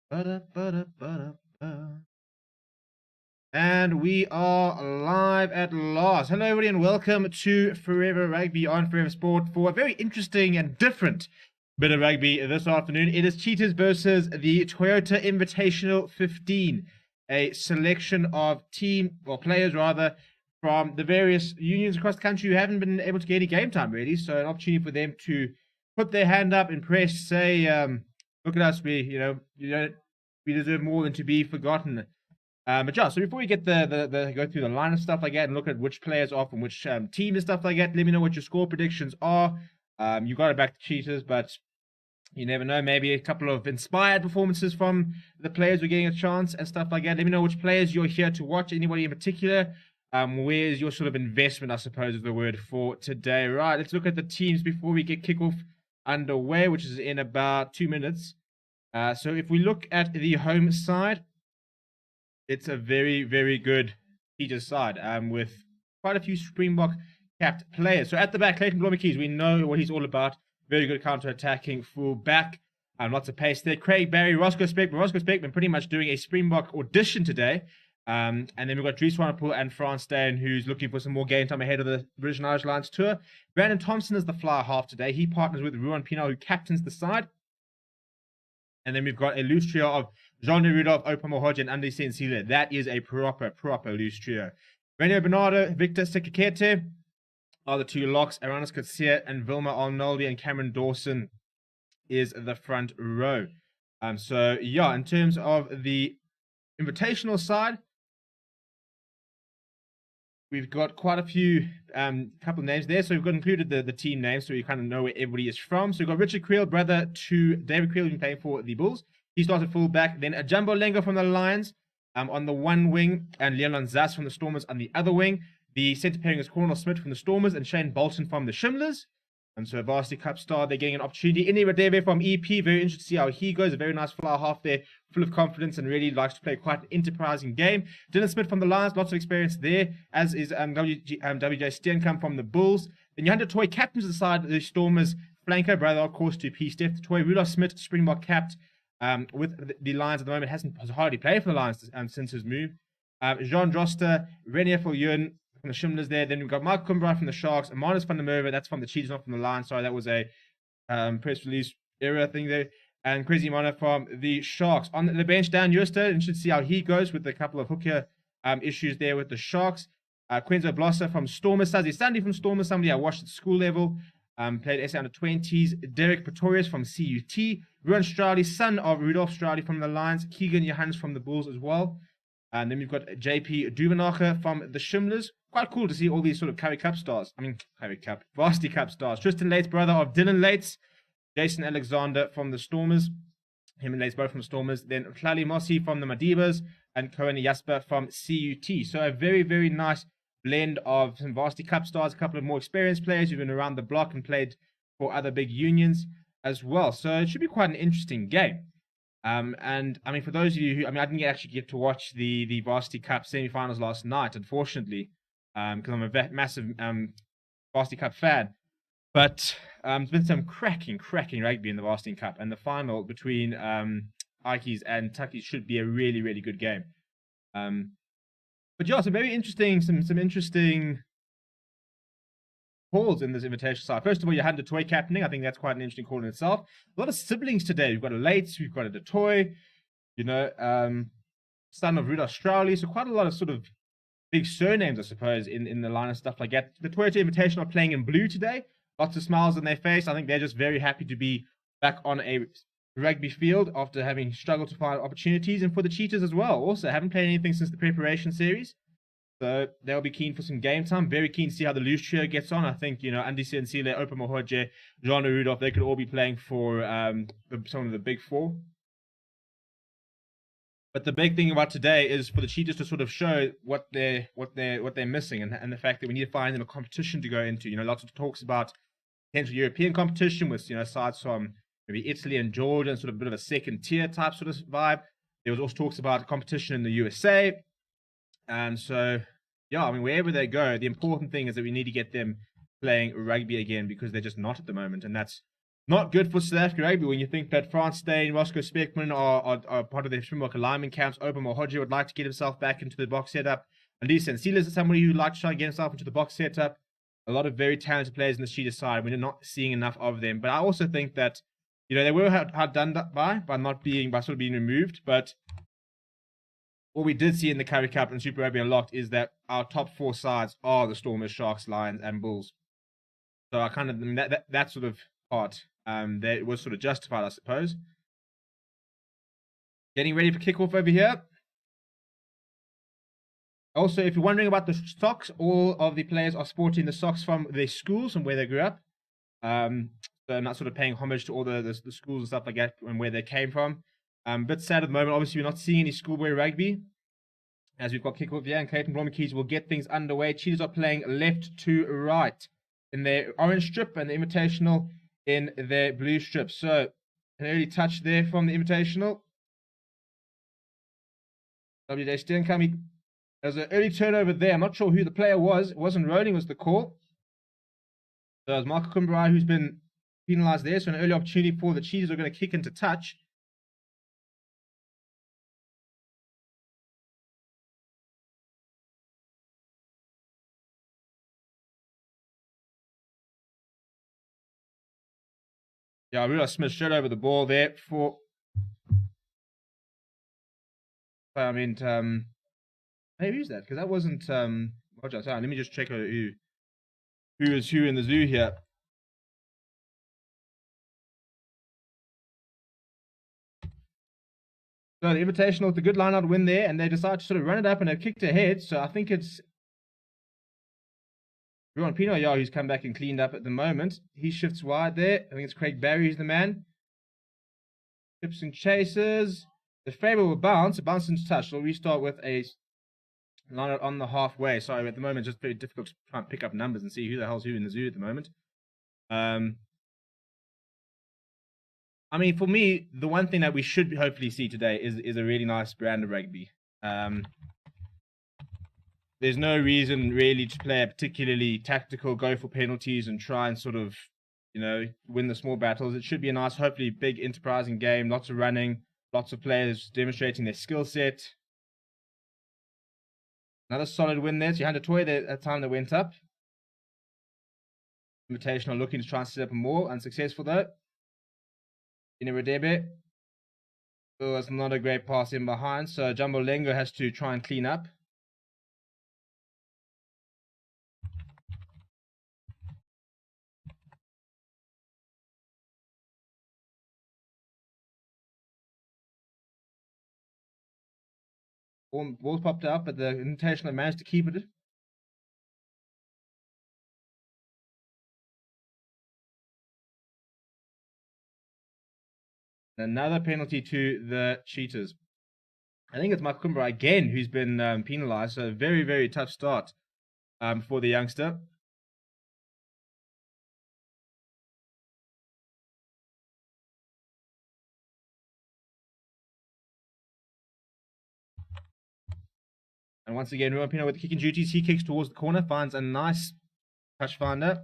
And we are live at last. Hello, everybody, and welcome to Forever Rugby on Forever Sport for a very interesting and different bit of rugby this afternoon. It is Cheetahs versus the Toyota Invitational 15, a selection of players rather, from the various unions across the country who haven't been able to get any game time, really. So, an opportunity for them to put their hand up, impress, say, look at us, we deserve more than to be forgotten. But yeah, so before we get the go through the line of stuff like that and look at which players are from which team and stuff like that, let me know what your score predictions are. You got it back to Cheetahs, but you never know. Maybe a couple of inspired performances from the players who are getting a chance and stuff like that. Let me know which players you're here to watch. Anybody in particular? Where's your sort of investment, I suppose, is the word for today. Right, let's look at the teams before we get kickoff underway, which is in about 2 minutes. So if we look at the home side, it's a very, very good Cheetahs side with quite a few Springbok capped players. So at the back, Clayton Blommetjies, we know what he's all about. Very good counter-attacking full back. Lots of pace there. Craig Barry, Roscoe Speckman pretty much doing a Springbok audition today. And then we've got Dries Swanepoel and Frans Steyn, who's looking for some more game time ahead of the British and Irish Lions tour. Brandon Thompson is the fly half today. He partners with Ruan Pienaar, who captains the side. And then we've got a loose trio of Jean-Louis Rudolph, Oupa Mohoja, and Andy Sensile. That is a proper loose trio. Renier Bernardo, Victor Sekakete are the two locks. Aranis Coetzee and Vilma Arnoldi, and Cameron Dawson is the front row. So, yeah, in terms of the invitational side, we've got quite a few, couple of names there. So we've got included the team names, so you kind of know where everybody is from. So we've got Richard Creel, brother to David Creel, who's been playing for the Bulls. He started fullback. Then Jumbo Lengo from the Lions on the one wing, and Leon Zas from the Stormers on the other wing. The centre pairing is Cornel Smith from the Stormers and Shane Bolton from the Shimlers. And so Varsity Cup star, they're getting an opportunity. Ini Radebe from EP, very interested to see how he goes. A very nice fly half there, full of confidence and really likes to play quite an enterprising game. Dylan Smith from the Lions, lots of experience there, as is WJ Steenkamp from the Bulls. Then Yanda Toy captains the side, the Stormers, flanker, brother, of course, to P. Steph Toy. Rudolph Smith, Springbok capped with the Lions at the moment, has hardly played for the Lions since his move. Jean Droster, Renier Viljoen from the Shimlers there. Then we've got Mark Kumbra from the Sharks, Amanus van der Merwe, that's from the Cheetahs, not from the Lions. Sorry, that was a press release error thing there. And Crazy Mana from the Sharks. On the bench, Dan Jooster, and should see how he goes with a couple of hooker issues there with the Sharks. Quenzo Blosser from Stormers, Sazi Sandy from Stormers, somebody I watched at school level. Played SA under-20s. Derek Pretorius from CUT. Ruan Strali, son of Rudolph Strali from the Lions. Keegan Johannes from the Bulls as well. And then we've got JP Duvenacher from the Shimlers. Quite cool to see all these sort of Varsity Cup stars. Tristan Lates, brother of Dylan Lates. Jason Alexander from the Stormers. Him and Lates both from Stormers. Then Tlali Mosi from the Madibas. And Cohen Jasper from CUT. So a very, very nice blend of some Varsity Cup stars, a couple of more experienced players who've been around the block and played for other big unions as well. So it should be quite an interesting game. And I mean, for those of you who, I didn't actually get to watch the Varsity Cup semi-finals last night, unfortunately, because I'm a massive Varsity Cup fan. But there's been some cracking rugby in the Varsity Cup, and the final between Ikeys and Tuckies should be a really, really good game. But yeah, some very interesting, some interesting calls in this invitation side. First of all, you had the Toy captaining. I think that's quite an interesting call in itself. A lot of siblings today. We've got a Lates, we've got a Toy, son of Rudolph Strauly. So quite a lot of sort of big surnames, I suppose, in the line and stuff like that. The Toyota Invitational are playing in blue today. Lots of smiles on their face. I think they're just very happy to be back on a rugby field after having struggled to find opportunities. And for the Cheetahs as well. Also, haven't played anything since the preparation series. So they'll be keen for some game time. Very keen to see how the loose trio gets on. I think, Andy Sensile, Oupa Mohoja, Jean-Louis Rudolph, they could all be playing for some of the big four. But the big thing about today is for the Cheetahs to sort of show what they're missing, and the fact that we need to find them a competition to go into. Lots of talks about potential European competition with sides from maybe Italy and Georgia, and sort of a bit of a second tier type sort of vibe. There was also talks about competition in the USA. And so, yeah, wherever they go, the important thing is that we need to get them playing rugby again, because they're just not at the moment. And that's Not good for South Africa rugby when you think that France Steyn, Roscoe Speckman are part of their Springbok alignment camps. Open Mohoji would like to get himself back into the box setup. Elise and Silas is somebody who would like to try and get himself into the box setup. A lot of very talented players in the Cheetah side. We're not seeing enough of them. But I also think that, they were hard done by sort of being removed. But what we did see in the Currie Cup and Super Rugby Unlocked is that our top 4 sides are the Stormers, Sharks, Lions, and Bulls. So I kind of that sort of part that was sort of justified, I suppose. Getting ready for kickoff over here. Also, if you're wondering about the socks, all of the players are sporting the socks from their schools and where they grew up. So I'm not sort of paying homage to all the schools and stuff like that and where they came from. Bit sad at the moment. Obviously, we're not seeing any schoolboy rugby as we've got kickoff here, and Clayton Blomkeys will get things underway. Cheetahs are playing left to right in their orange strip and the Invitational in their blue strip. So an early touch there from the Invitational. WJ Steenkamp. There's an early turnover there. I'm not sure who the player was. It wasn't Rolling, was the call. So it was Marco Kumbarai who's been penalised there. So an early opportunity for the Cheetahs are going to kick into touch. Yeah, I realised Smith straight over the ball there for... I mean, maybe who's that? Because that wasn't... Roger, sorry, let me just check who is who in the zoo here. So the Invitational with a good line-out win there, and they decide to sort of run it up and they've kicked ahead. So I think it's Ruan Pino who's come back and cleaned up at the moment. He shifts wide there. I think it's Craig Barry who's the man. Tips and chases. The favourable bounce. A bounce into touch. So we'll restart with a line-out on the halfway. Sorry, at the moment, just very difficult to try and pick up numbers and see who the hell's who in the zoo at the moment. I mean, for me, the one thing that we should hopefully see today is a really nice brand of rugby. There's no reason really to play a particularly tactical, go for penalties and try and sort of, win the small battles. It should be a nice, hopefully big, enterprising game. Lots of running, lots of players demonstrating their skill set. Another solid win there. So you had a toy there at the time that went up. Invitational looking to try and set up more. Unsuccessful though. Redebe. Oh, it's not a great pass in behind. So Jumbo Lengo has to try and clean up. Ball popped up, but the Invitational managed to keep it. Another penalty to the Cheetahs. I think it's Makumba again who's been penalised. So very, very tough start for the youngster. And once again, Ruan Pino with the kicking duties. He kicks towards the corner, finds a nice touch finder.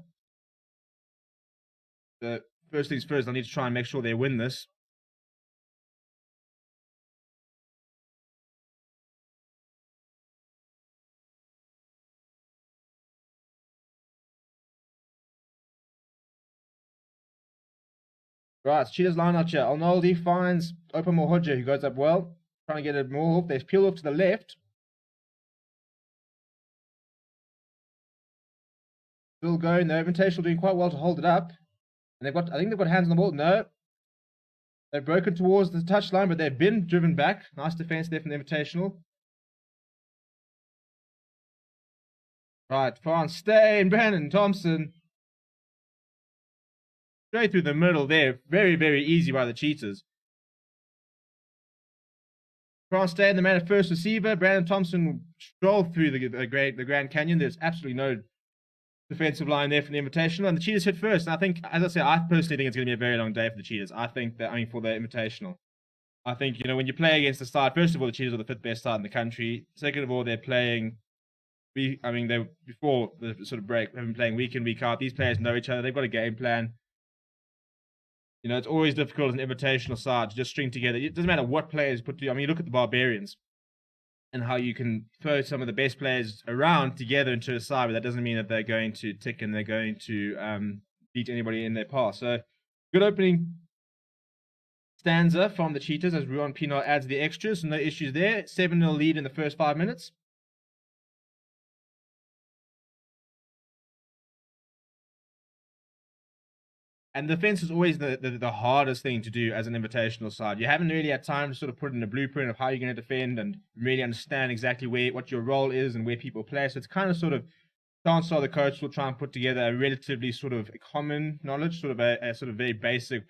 So first things first, I need to try and make sure they win this. Right, Cheetah's line out here. Arnoldi finds Open Mohoja, who goes up well. Trying to get it more off. They peel off to the left. Still going. The Invitational doing quite well to hold it up. And I think they've got hands on the ball. No. They've broken towards the touchline, but they've been driven back. Nice defense there from the Invitational. Right, France Steyn, Brandon Thompson. Straight through the middle there. Very, very easy by the Cheetahs. France Steyn, the man at first receiver. Brandon Thompson strolled through the Grand Canyon. There's absolutely no defensive line there from the Invitational. And the Cheetahs hit first. And I think, as I said, I personally think it's going to be a very long day for the Cheetahs. For the Invitational. I think, when you play against the side, first of all, the Cheetahs are the 5th best side in the country. Second of all, they're playing... before the sort of break, have been playing week in, week out. These players know each other. They've got a game plan. You know, it's always difficult as an invitational side to just string together. It doesn't matter what players put together. I mean, you look at the Barbarians and how you can throw some of the best players around together into a side, but that doesn't mean that they're going to tick and they're going to beat anybody in their path. So, good opening stanza from the Cheetahs as Ruan Pienaar adds the extras. So no issues there. 7-0 lead in the first 5 minutes. And defense is always the hardest thing to do as an invitational side. You haven't really had time to sort of put in a blueprint of how you're going to defend and really understand exactly what your role is and where people play. So it's kind of sort of chances are the coach will try and put together a relatively sort of common knowledge, sort of a sort of very basic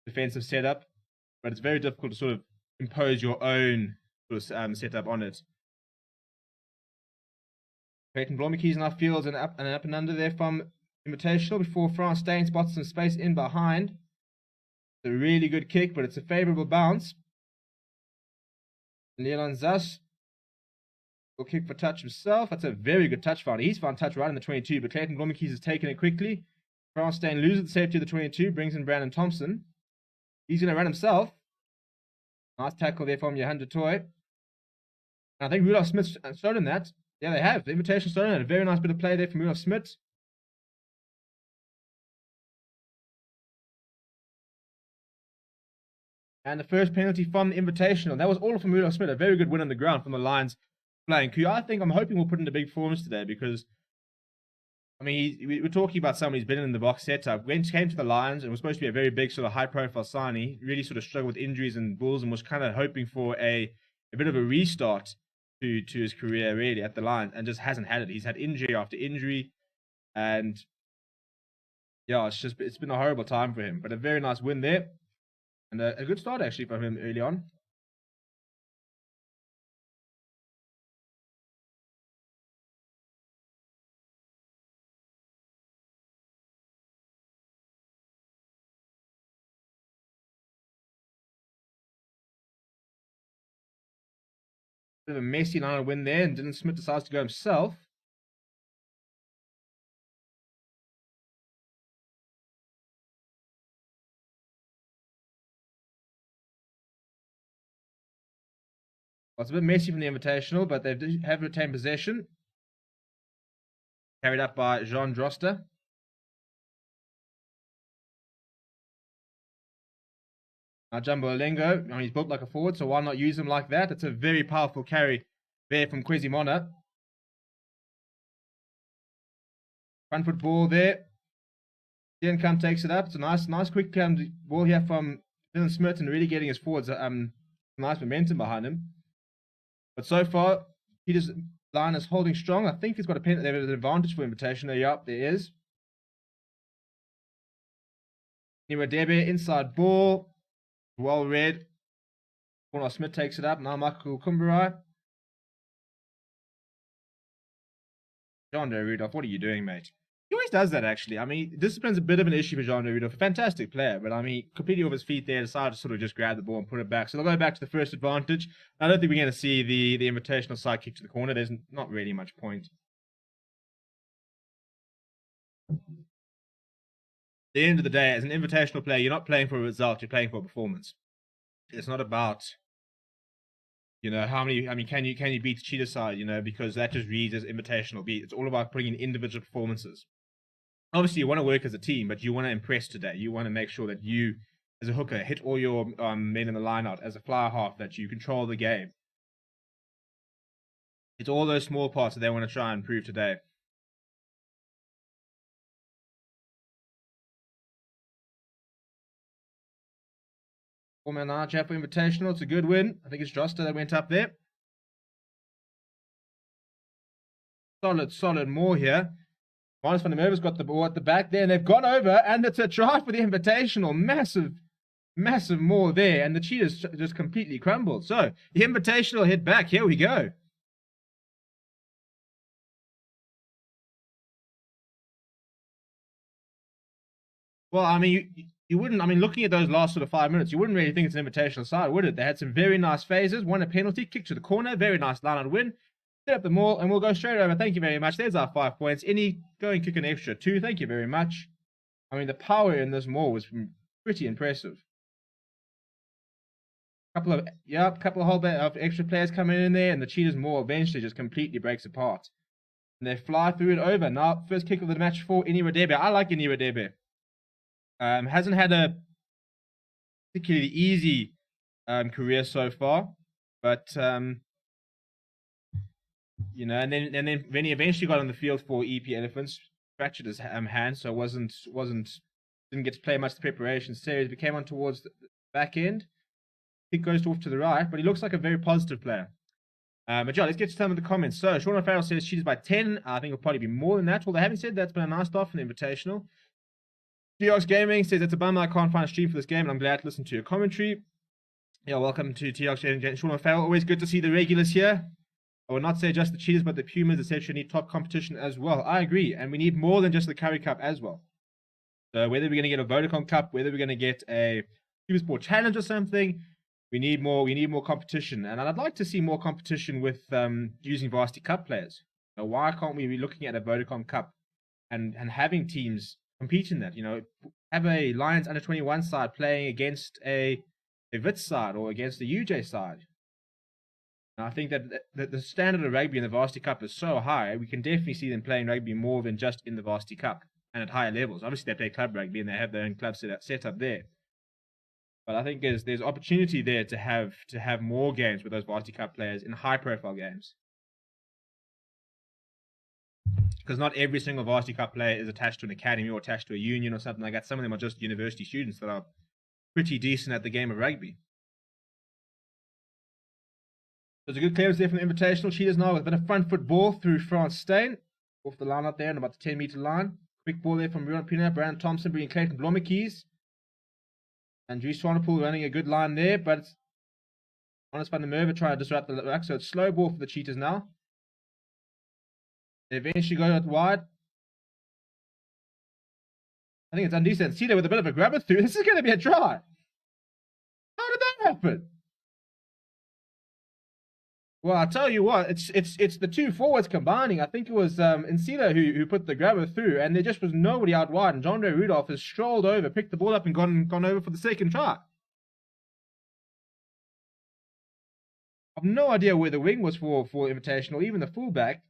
defensive setup. But it's very difficult to sort of impose your own sort of setup on it. Clayton Blommekeys now fields an up and under there from Invitational before France Stain spots some space in behind. It's a really good kick, but it's a favorable bounce. Leon Zas will kick for touch himself. That's a very good touch find. He's found touch right in the 22, but Clayton Blommekeys has taken it quickly. France Stain loses the safety of the 22, brings in Brandon Thompson. He's going to run himself. Nice tackle there from Johan de Toy. And I think Rudolph Smith's stolen that. Yeah, they have. The Invitation stolen that. A very nice bit of play there from Rudolph Smith. And the first penalty from the Invitational. That was all from Rudolph Smith. A very good win on the ground from the Lions playing. I'm hoping we'll put in a big performance today because, I mean, we're talking about somebody who's been in the box setup. Came to the Lions and was supposed to be a very big sort of high-profile signing. Really sort of struggled with injuries and Bulls and was kind of hoping for a bit of a restart to his career, really, at the Lions, and just hasn't had it. He's had injury after injury, and yeah, it's been a horrible time for him. But a very nice win there. And a good start, actually, from him early on. Bit of a messy line win there, and Dylan Smith decides to go himself. Well, it's a bit messy from the Invitational, but they have retained possession. Carried up by Jean Droster. Now Jumbo Alengo, he's built like a forward, so why not use him like that? It's a very powerful carry there from Quesimona. Front foot ball there. Steenkamp takes it up. It's a nice quick ball here from Dylan Smith and really getting his forwards nice momentum behind him. But so far, Peter's line is holding strong. I think he's got an advantage for Invitation. Yep, there is. Niwadebe, inside ball. Well read. Corner Smith takes it up. Now Michael Kumbarai. Jean de Rudolph, what are you doing, mate? He always does that, actually. I mean, discipline's a bit of an issue for Jean de Rudolph. A fantastic player, but I mean, completely off his feet there, decided to sort of just grab the ball and put it back. So they'll go back to the first advantage. I don't think we're going to see the Invitational side kick to the corner. There's not really much point. At the end of the day, as an Invitational player, you're not playing for a result, you're playing for a performance. It's not about, you know, how many, I mean, can you beat the Cheetah side, you know, because that just reads as Invitational beat. It's all about putting in individual performances. Obviously, you want to work as a team, but you want to impress today. You want to make sure that you, as a hooker, hit all your men in the line out. As a flyer half, that you control the game. It's all those small parts that they want to try and improve today. Four-man arch for Invitational. It's a good win. I think it's Droster that went up there. Solid more here. Marnus van der Merwe's got the ball at the back there, and they've gone over, and it's a try for the Invitational. Massive more there, and the Cheetahs just completely crumbled. So, the Invitational hit back. Here we go. Well, I mean, you wouldn't, I mean, looking at those last sort of 5 minutes, you wouldn't really think it's an Invitational side, would it? They had some very nice phases, won a penalty, kick to the corner, very nice line-out win. Set up the maul, and we'll go straight over. Thank you very much. There's our 5 points. Any, go and kick an extra 2. Thank you very much. I mean, the power in this maul was Pretty impressive. Couple of whole bit of extra players coming in there, and the Cheetahs Maul eventually just completely breaks apart. And they fly through it over. Now, first kick of the match for INVITATIONAL. I like INVITATIONal. Hasn't had a particularly easy career so far, but you know, and then when he eventually got on the field for EP Elephants, fractured his hand, so didn't get to play much of the preparation series. But came on towards the back end. Kick goes off to the right, but he looks like a very positive player. But yeah, let's get to some of the comments. So Sean O'Farrell says Cheetahs by 10. I think it'll probably be more than that. Although having said that, it's been a nice start from the Invitational. TX Gaming says it's a bummer I can't find a stream for this game, and I'm glad to listen to your commentary. Yeah, welcome to TX Gaming. Sean O'Farrell, always good to see the regulars here. I would not say just the Cheetahs, but the Pumas, etc. need top competition as well. I agree, and we need more than just the Curry Cup as well. So whether we're going to get a Vodacom Cup, whether we're going to get a Super Sport Challenge or something, we need more competition. And I'd like to see more competition with using Varsity Cup players. Now, why can't we be looking at a Vodacom Cup and having teams compete in that? You know, have a Lions under 21 side playing against a Wits side or against a UJ side. And I think that the standard of rugby in the Varsity Cup is so high, we can definitely see them playing rugby more than just in the Varsity Cup and at higher levels. Obviously, they play club rugby and they have their own club set up there. But I think there's opportunity there to have more games with those Varsity Cup players in high-profile games. Because not every single Varsity Cup player is attached to an academy or attached to a union or something like that. Some of them are just university students that are pretty decent at the game of rugby. There's a good clearance there from the Invitational. Cheetahs now with a bit of front foot ball through France Steyn. Off the line up there and about the 10-meter line. Quick ball there from Ruan Pina, Brandon Thompson bringing Clayton Blommekeys. And Dries Swanepoel running a good line there, but Honest van der Merwe trying to disrupt the ruck, so it's slow ball for the Cheetahs now. They eventually go out wide. I think it's undecent. Cedar with a bit of a grabber through. This is going to be a try. How did that happen? Well, I'll tell you what, it's the two forwards combining. I think it was Nsila who put the grabber through, and there just was nobody out wide. And John Ray Rudolph has strolled over, picked the ball up, and gone over for the second try. I've no idea where the wing was for Invitational, even the fullback.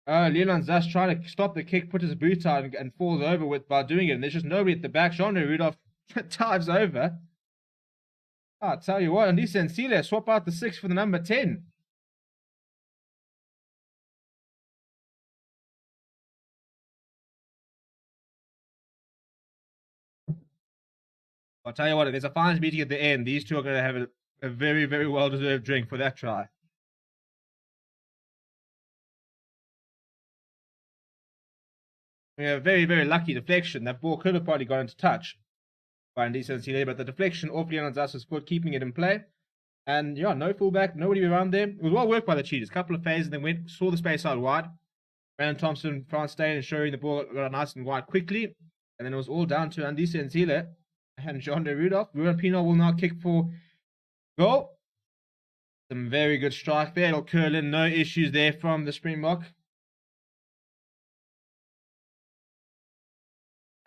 Leland Zas trying to stop the kick, put his boot out, and falls over by doing it. And there's just nobody at the back. John Ray Rudolph dives over. I'll tell you what, and Lisa and Celia swap out the 6 for the number 10. I'll tell you what, if there's a fines meeting at the end, these two are going to have a very, very well-deserved drink for that try. Yeah, very, very lucky deflection. That ball could have probably gone into touch by Ndisa, but the deflection off Leon Zas's foot, keeping it in play. And yeah, no fullback, nobody around there. It was well worked by the Cheetahs. Couple of phases, and then saw the space out wide. Brandon Thompson, France Steyn, ensuring the ball got nice and wide quickly. And then it was all down to Andisa and Zile and Jean de Rudolph. Ruan Pino will now kick for goal. Some very good strike there. It'll curl in, no issues there from the Springbok.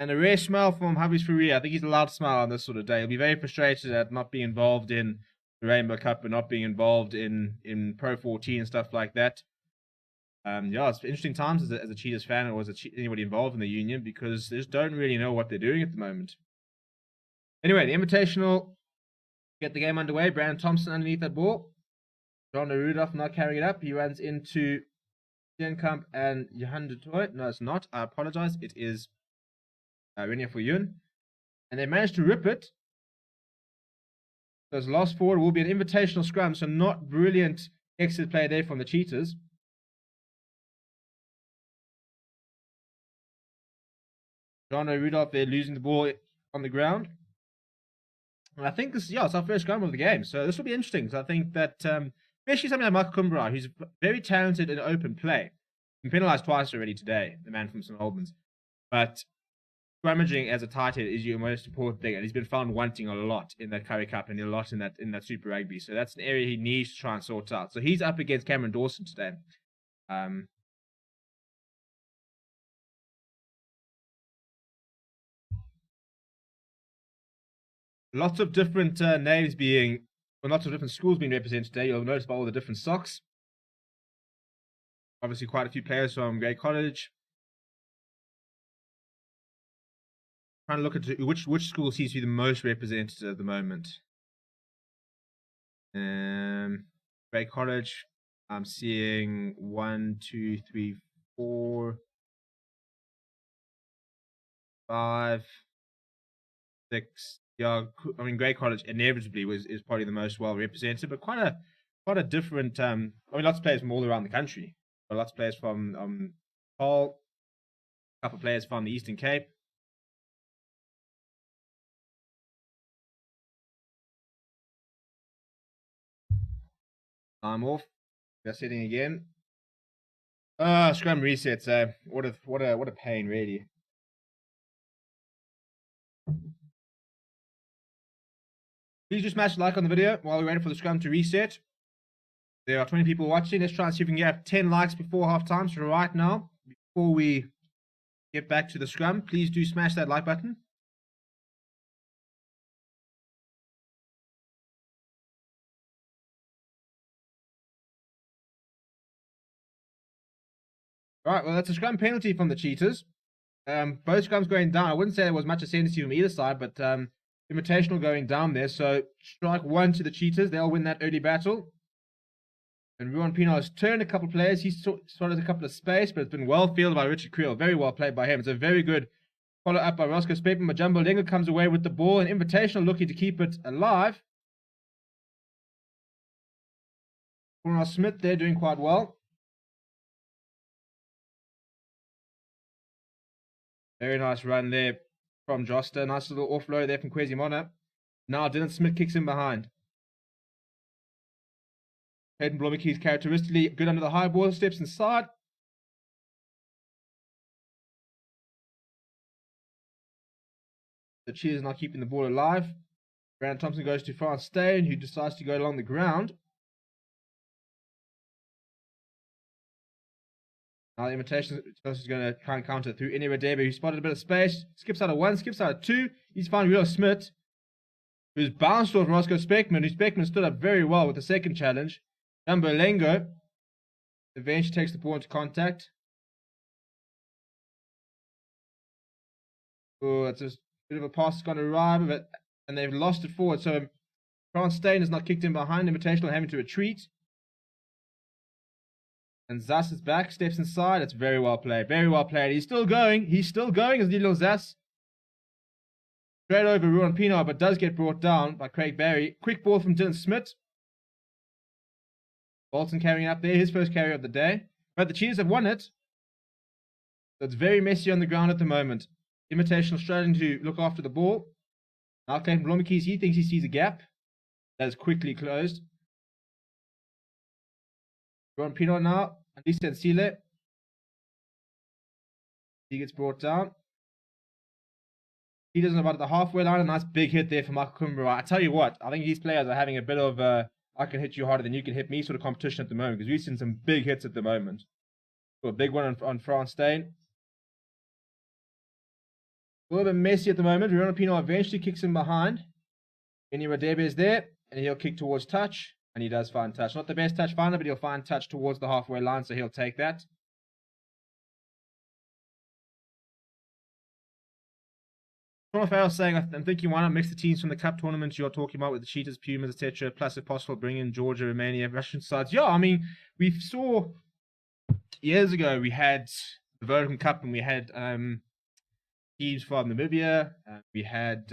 And a rare smile from Hafiz Fourie. I think he's allowed to smile on this sort of day. He'll be very frustrated at not being involved in the Rainbow Cup and not being involved in Pro 14 and stuff like that. Yeah, it's interesting times as a Cheetahs fan or as anybody involved in the union, because they just don't really know what they're doing at the moment. Anyway, the Invitational get the game underway. Brandon Thompson underneath that ball. John de Rudolph not carrying it up. He runs into Steenkamp and Johan de Toy. No, it's not. I apologize. It is Renier for Yun. And they managed to rip it. So his last forward will be an Invitational scrum, so not brilliant exit play there from the Cheetahs. John Rudolph there losing the ball on the ground. And I think it's our first scrum of the game. So this will be interesting. So I think that, especially something like Michael Kumbra, who's very talented in open play. Been penalised twice already today, the man from St. Albans. But scrummaging as a tight head is your most important thing. And he's been found wanting a lot in that Curry Cup and a lot in that Super Rugby. So that's an area he needs to try and sort out. So he's up against Cameron Dawson today. Lots of different names being, well, lots of different schools being represented today. You'll notice by all the different socks. Obviously, quite a few players from Grey College. Trying to look at which school seems to be the most represented at the moment. Grey College. I'm seeing 1, 2, 3, 4, 5, 6. Yeah, I mean, Grey College inevitably is probably the most well represented, but quite a different. I mean, lots of players from all around the country. But lots of players from Hull, a couple of players from the Eastern Cape. I'm off. They're sitting again. Scrum resets. What a pain, really. Please do smash like on the video while we're waiting for the scrum to reset. There are 20 people watching. Let's try and see if we can get 10 likes before half time. So right now, before we get back to the scrum, please do smash that like button. Right, well, that's a scrum penalty from the Cheetahs. Both scrums going down. I wouldn't say there was much ascendancy from either side, but Invitational going down there. So strike 1 to the Cheetahs. They'll win that early battle. And Ruan Pino has turned a couple of players. He's started a couple of space, but it's been well fielded by Richard Creel. Very well played by him. It's a very good follow-up by Roscoe Speckman. Majumbo Lenga comes away with the ball. And Invitational looking to keep it alive. Conrad Smith there doing quite well. Very nice run there from Joster. Nice little offload there from Quesimona. Now Dylan Smith kicks in behind. Hayden Blommekeys characteristically good under the high ball, steps inside. The Cheetahs not keeping the ball alive. Brandon Thompson goes to Franz Steyn, who decides to go along the ground. Now the Invitation is going to try and counter through Ini Radebe, who spotted a bit of space. Skips out of 1, skips out of 2. He's found Rio Smith, who's bounced off Roscoe Speckman, who Speckman stood up very well with the second challenge. Jumbo Lengo eventually takes the ball into contact. Oh, it's a bit of a pass that's going to arrive, and they've lost it forward. So Franz Steyn has not kicked in behind. Invitational having to retreat. And Zas is back, steps inside. It's very well played. Very well played. He's still going. He's still going as little Zas. Straight over Ruan Pino, but does get brought down by Craig Barry. Quick ball from Dylan Smith. Bolton carrying up there. His first carry of the day. But the Cheetahs have won it. So it's very messy on the ground at the moment. Invitational struggling to look after the ball. Now Clayton Blommekeys, he thinks he sees a gap. That is quickly closed. Ruan Pino now. Alisa and Sile. He gets brought down. He doesn't about the halfway line. A nice big hit there for Michael Kumba. I tell you what, I think these players are having a bit of I can hit you harder than you can hit me sort of competition at the moment, because we've seen some big hits at the moment. So a big one on Franz Steyn. A little bit messy at the moment. Ruan Pino eventually kicks him behind. Ini Radebe is there, and he'll kick towards touch. And he does find touch. Not the best touch finder, but he'll find touch towards the halfway line, so he'll take that. Sean Farrell saying, I'm thinking why not mix the teams from the cup tournament you're talking about with the Cheetahs, Pumas, etc. Plus, if possible, bring in Georgia, Romania, Russian sides. Yeah, I mean, we saw years ago we had the Vodacom Cup and we had teams from Namibia. We had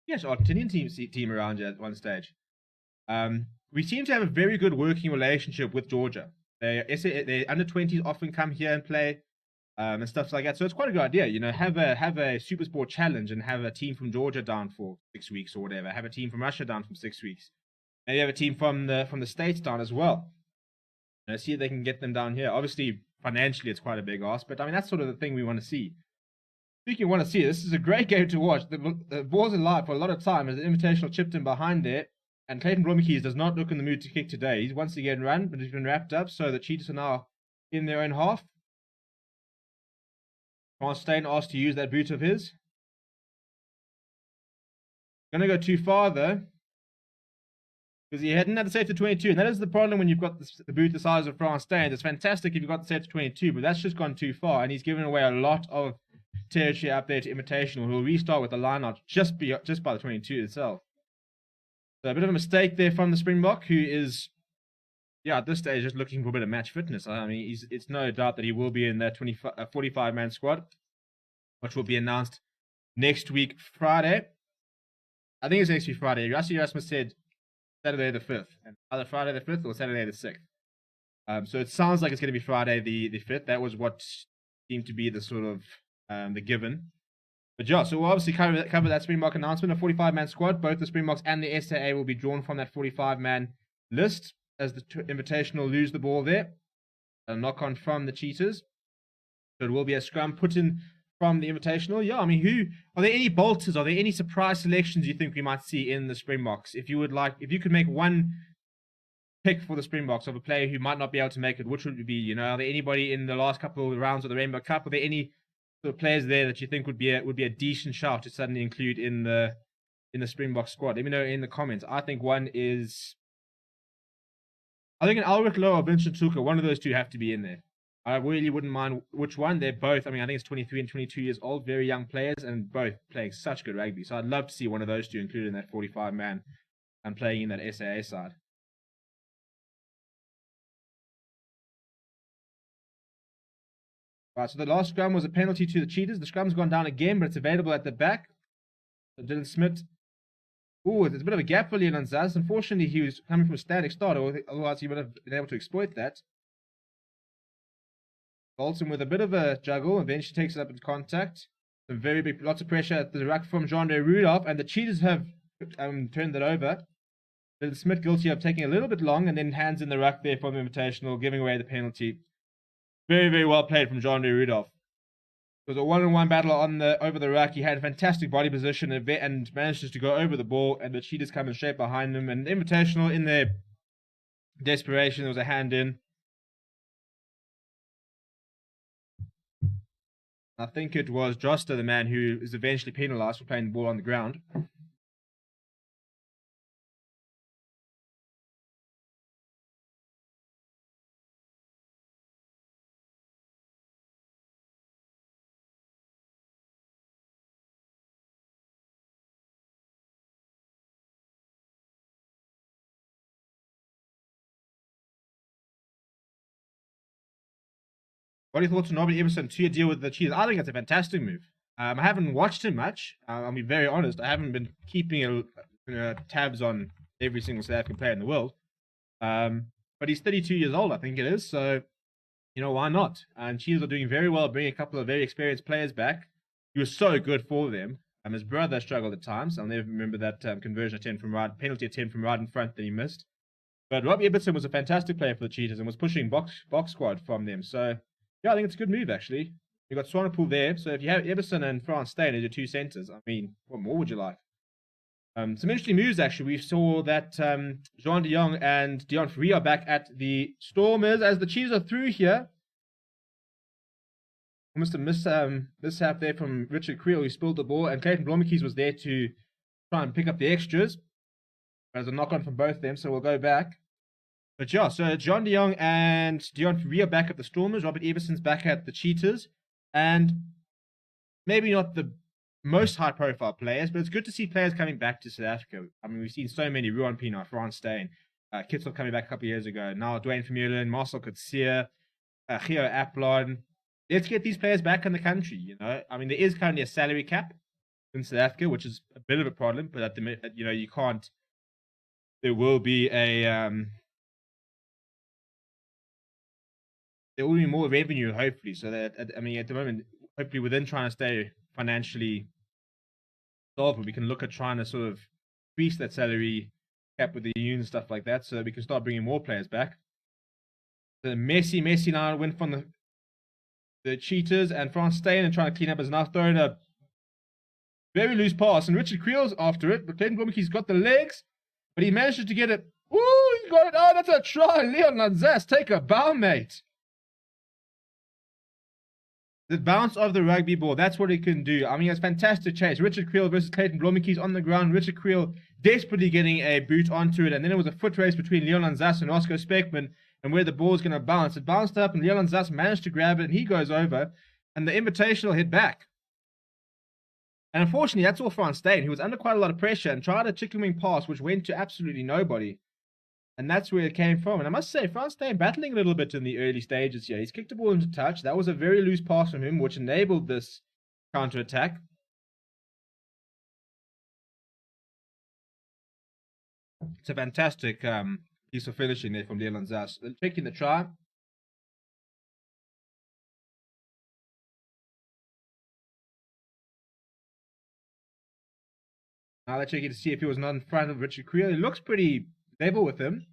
yes, Argentinian team around here at one stage. We seem to have a very good working relationship with Georgia. They under 20s often come here and play and stuff like that. So it's quite a good idea, you know, have a Super Sport challenge and have a team from Georgia down for 6 weeks or whatever. Have a team from Russia down for 6 weeks. Maybe have a team from the States down as well. You know, see if they can get them down here. Obviously, financially, it's quite a big ask, but I mean that's sort of the thing we want to see. Speaking of want to see, this is a great game to watch. The ball's alive for a lot of time as the Invitational chipped in behind there. And Clayton Blommekeys does not look in the mood to kick today. He's once again run, but he's been wrapped up. So the Cheetahs are now in their own half. Franz Steyn asked to use that boot of his. Going to go too far, though. Because he hadn't had the save to 22. And that is the problem when you've got the boot the size of France Stain. It's fantastic if you've got the save to 22, but that's just gone too far. And he's given away a lot of territory up there to Invitational. He'll restart with the line-out just by the 22 itself. So a bit of a mistake there from the Springbok, who is, at this stage just looking for a bit of match fitness. I mean, it's no doubt that he will be in that 45-man squad, which will be announced next week, Friday. I think it's next week, Friday. Rassi Erasmus said Saturday the 5th, and either Friday the 5th or Saturday the 6th. So it sounds like it's going to be Friday the 5th. That was what seemed to be the sort of the given. But yeah, so we'll obviously cover that Springbok announcement. A 45-man squad. Both the Springboks and the SAA will be drawn from that 45-man list as the Invitational lose the ball there. A knock-on from the Cheetahs. So it will be a scrum put in from the Invitational. Yeah, I mean, are there any bolters? Are there any surprise selections you think we might see in the Springboks? If you could make one pick for the Springboks of a player who might not be able to make it, which would it be? You know, are there anybody in the last couple of rounds of the Rainbow Cup? Are there any sort of players there that you think would be a decent shout to suddenly include in the Springbok squad? Let me know in the comments. I think one is, I think an Alric Lowe or Vincent Tuka. One of those two have to be in there. I really wouldn't mind which one. They're both, I mean, I think it's 23 and 22 years old, very young players, and both playing such good rugby. So I'd love to see one of those two included in that 45-man and playing in that SAA side. Right, so the last scrum was a penalty to the Cheetahs. The scrum's gone down again, but it's available at the back. So Dylan Smith. Ooh, there's a bit of a gap for Leon Zaz. Unfortunately, he was coming from a static start, otherwise he would have been able to exploit that. Bolton with a bit of a juggle, and then she takes it up into contact. Some very big, lots of pressure at the ruck from Jean-De Rudolph, and the Cheetahs have turned it over. Dylan Smith guilty of taking a little bit long, and then hands in the ruck there from the Invitational, giving away the penalty. Very, very well played from Jean-De Rudolph. It was a one-on-one battle over the ruck. He had a fantastic body position and manages to go over the ball, and the Cheetahs come in straight behind him. And the Invitational, in their desperation, there was a hand in. I think it was Joster, the man who is eventually penalised for playing the ball on the ground. What are your thoughts on Robert Everson 2-year deal with the Cheetahs? I think it's a fantastic move. I haven't watched him much. I'll be very honest. I haven't been keeping tabs on every single South African player in the world. But he's 32 years old, I think it is. So, you know, why not? And Cheetahs are doing very well, bringing a couple of very experienced players back. He was so good for them. His brother struggled at times. I'll never remember that conversion at 10 from right, penalty at 10 from right in front that he missed. But Robbie Everson was a fantastic player for the Cheetahs and was pushing box squad from them. So, yeah, I think it's a good move, actually. You've got Swanepoel there. So if you have Everson and France Stain as your two centres, I mean, what more would you like? Some interesting moves, actually. We saw that Jean de Jong and Dion Fourie are back at the Stormers as the Cheetahs are through here. Almost a mishap there from Richard Creel, who spilled the ball, and Clayton Blommetjies was there to try and pick up the extras. There's a knock-on from both of them, so we'll go back. But yeah, so John de Jong and Dion Fourie are back at the Stormers. Robert Everson's back at the Cheetahs. And maybe not the most high-profile players, but it's good to see players coming back to South Africa. I mean, we've seen so many. Ruan Pienaar, France Stain, Kitzel coming back a couple of years ago. Now Dwayne Vermeulen, Marcel Coetzee, Geo Aplon. Let's get these players back in the country, you know. I mean, there is currently a salary cap in South Africa, which is a bit of a problem, but at the minute, you know, you can't. There will be there will be more revenue, hopefully. So that, I mean, at the moment, hopefully within trying to stay financially solvent, we can look at trying to sort of increase that salary cap with the union and stuff like that, so that we can start bringing more players back. The messy now win from the Cheetahs, and France Stain and trying to clean up is now throwing a very loose pass, and Richard Creel's after it, but Clayton Blommetjies got the legs, but he manages to get it. Ooh, he got it. Oh, that's a try. Leon Lanzas, take a bow, mate. The bounce of the rugby ball, that's what it can do. I mean, it's fantastic chase. Richard Creel versus Clayton Blommetjies on the ground. Richard Creel desperately getting a boot onto it. And then it was a foot race between Leon Lanzas and Oscar Speckman and where the ball's going to bounce. It bounced up and Leon Lanzas managed to grab it and he goes over. And the Invitational hit back. And unfortunately, that's all Frans Steyn. He was under quite a lot of pressure and tried a chicken wing pass, which went to absolutely nobody. And that's where it came from. And I must say, Frans Steyn battling a little bit in the early stages here. He's kicked the ball into touch. That was a very loose pass from him, which enabled this counter-attack. It's a fantastic piece of finishing there from Leon Lanzas. Checking the try. Now they're checking to see if he was not in front of Richard Creel. It looks pretty level with him.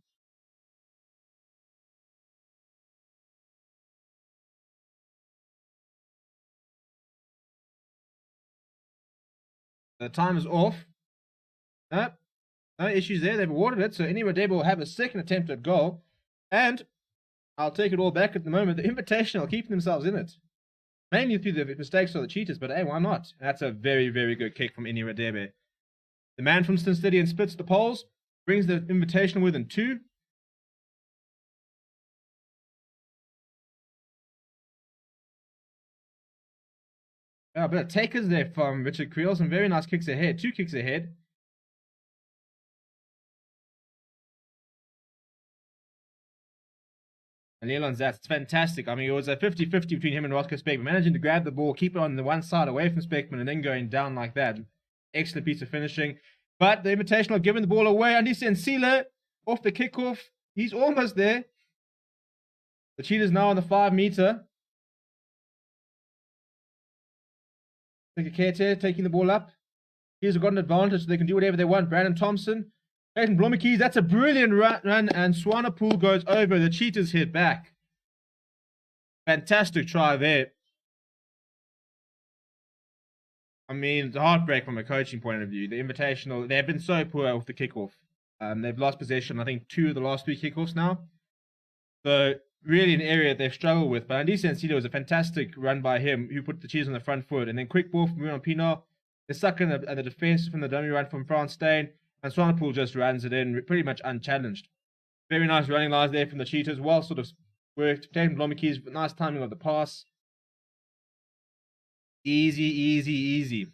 The time is off. No issues there. They've awarded it. So Annie Radebe will have a second attempt at goal. And I'll take it all back at the moment. The Invitational keeping themselves in it. Mainly through the mistakes of the Cheetahs, but hey, why not? That's a very, very good kick from Annie Radebe. The man from Stinstedian splits the poles, brings the Invitational within 2. A bit of takers there from Richard Creel. Some very nice kicks ahead. 2 kicks ahead. And Leon Lanzas, it's fantastic. I mean, it was a 50-50 between him and Roscoe Speckman. Managing to grab the ball, keep it on the one side away from Speckman, and then going down like that. Excellent piece of finishing. But the Invitational giving the ball away. Andise Nsile off the kickoff. He's almost there. The Cheetahs now on the 5-meter. Kete taking the ball up. He's got an advantage, so they can do whatever they want. Brandon Thompson. Clayton Blommetjies, that's a brilliant run, and Swanepoel goes over. The Cheetahs hit back. Fantastic try there. I mean, it's a heartbreak from a coaching point of view. The Invitational, they've been so poor off the kickoff. They've lost possession, I think, 2 of the last 3 kickoffs now. So, really an area they've struggled with. But Andise Nsile was a fantastic run by him, who put the Cheetahs on the front foot. And then quick ball from Ruan Pienaar. They're stuck in the defense from the dummy run from Frans Steyn. And Swanepoel just runs it in pretty much unchallenged. Very nice running lines there from the Cheetahs. Well sort of worked. Clayton Blommetjies, nice timing of the pass. Easy, easy, easy.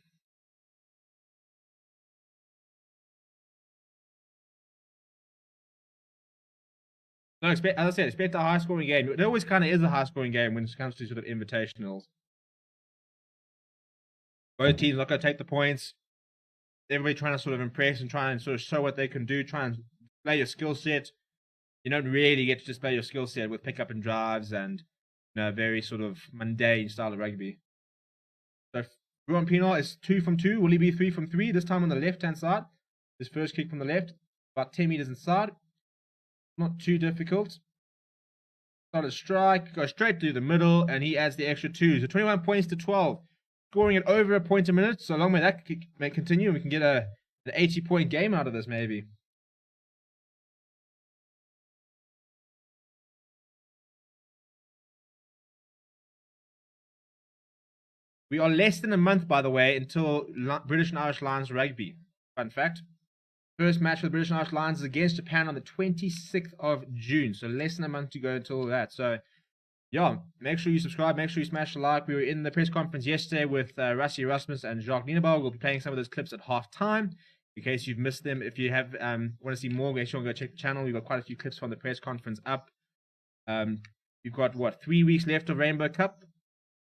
No, as I said, expect a high-scoring game. It always kind of is a high-scoring game when it comes to sort of invitationals. Both teams not going to take the points. Everybody trying to sort of impress and try and sort of show what they can do. Try and play your skill set. You don't really get to just play your skill set with pick-up and drives and, you know, very sort of mundane style of rugby. So Ruan Pienaar is 2 from 2. Will he be 3 from 3? This time on the left-hand side. His first kick from the left. About 10 meters inside. Not too difficult. Start a strike. Go straight through the middle. And he adds the extra 2. So 21 points to 12. Scoring at over a point a minute. So long may that may continue. We can get an 80-point game out of this maybe. We are less than a month, by the way, until British and Irish Lions rugby. Fun fact. First match for the British and Irish Lions is against Japan on the 26th of June. So less than a month to go until that. So, yeah, make sure you subscribe. Make sure you smash the like. We were in the press conference yesterday with Rassie Erasmus and Jacques Nienaber. We'll be playing some of those clips at half-time in case you've missed them. If you have want to see more, make sure you go check the channel. We've got quite a few clips from the press conference up. We've got, 3 weeks left of Rainbow Cup.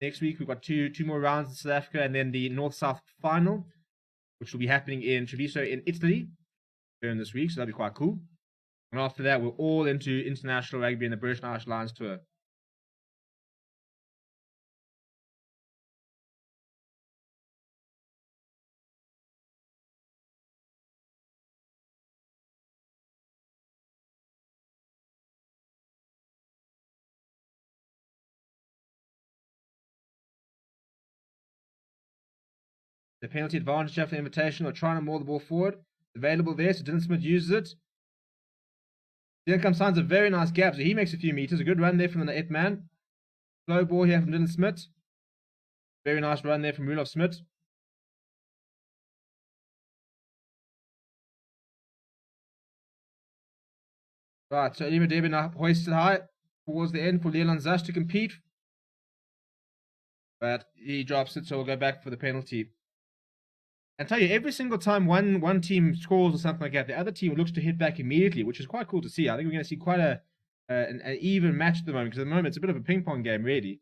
Next week, we've got two more rounds in South Africa and then the North-South final, which will be happening in Treviso in Italy during this week, so that'll be quite cool. And after that, we're all into international rugby and the British and Irish Lions tour. The penalty advantage after the invitation or trying to maul the ball forward. Available there, so Dylan Smith uses it. Then comes signs a very nice gap, so he makes a few meters. A good run there from the 8 man. Slow ball here from Dylan Smith. Very nice run there from Rudolph Smith. Right, so Elima Debin hoisted high towards the end for Leon Zash to compete. But he drops it, so we'll go back for the penalty. And tell you, every single time one team scores or something like that, the other team looks to hit back immediately, which is quite cool to see. I think we're going to see quite an even match at the moment, because at the moment it's a bit of a ping pong game, really.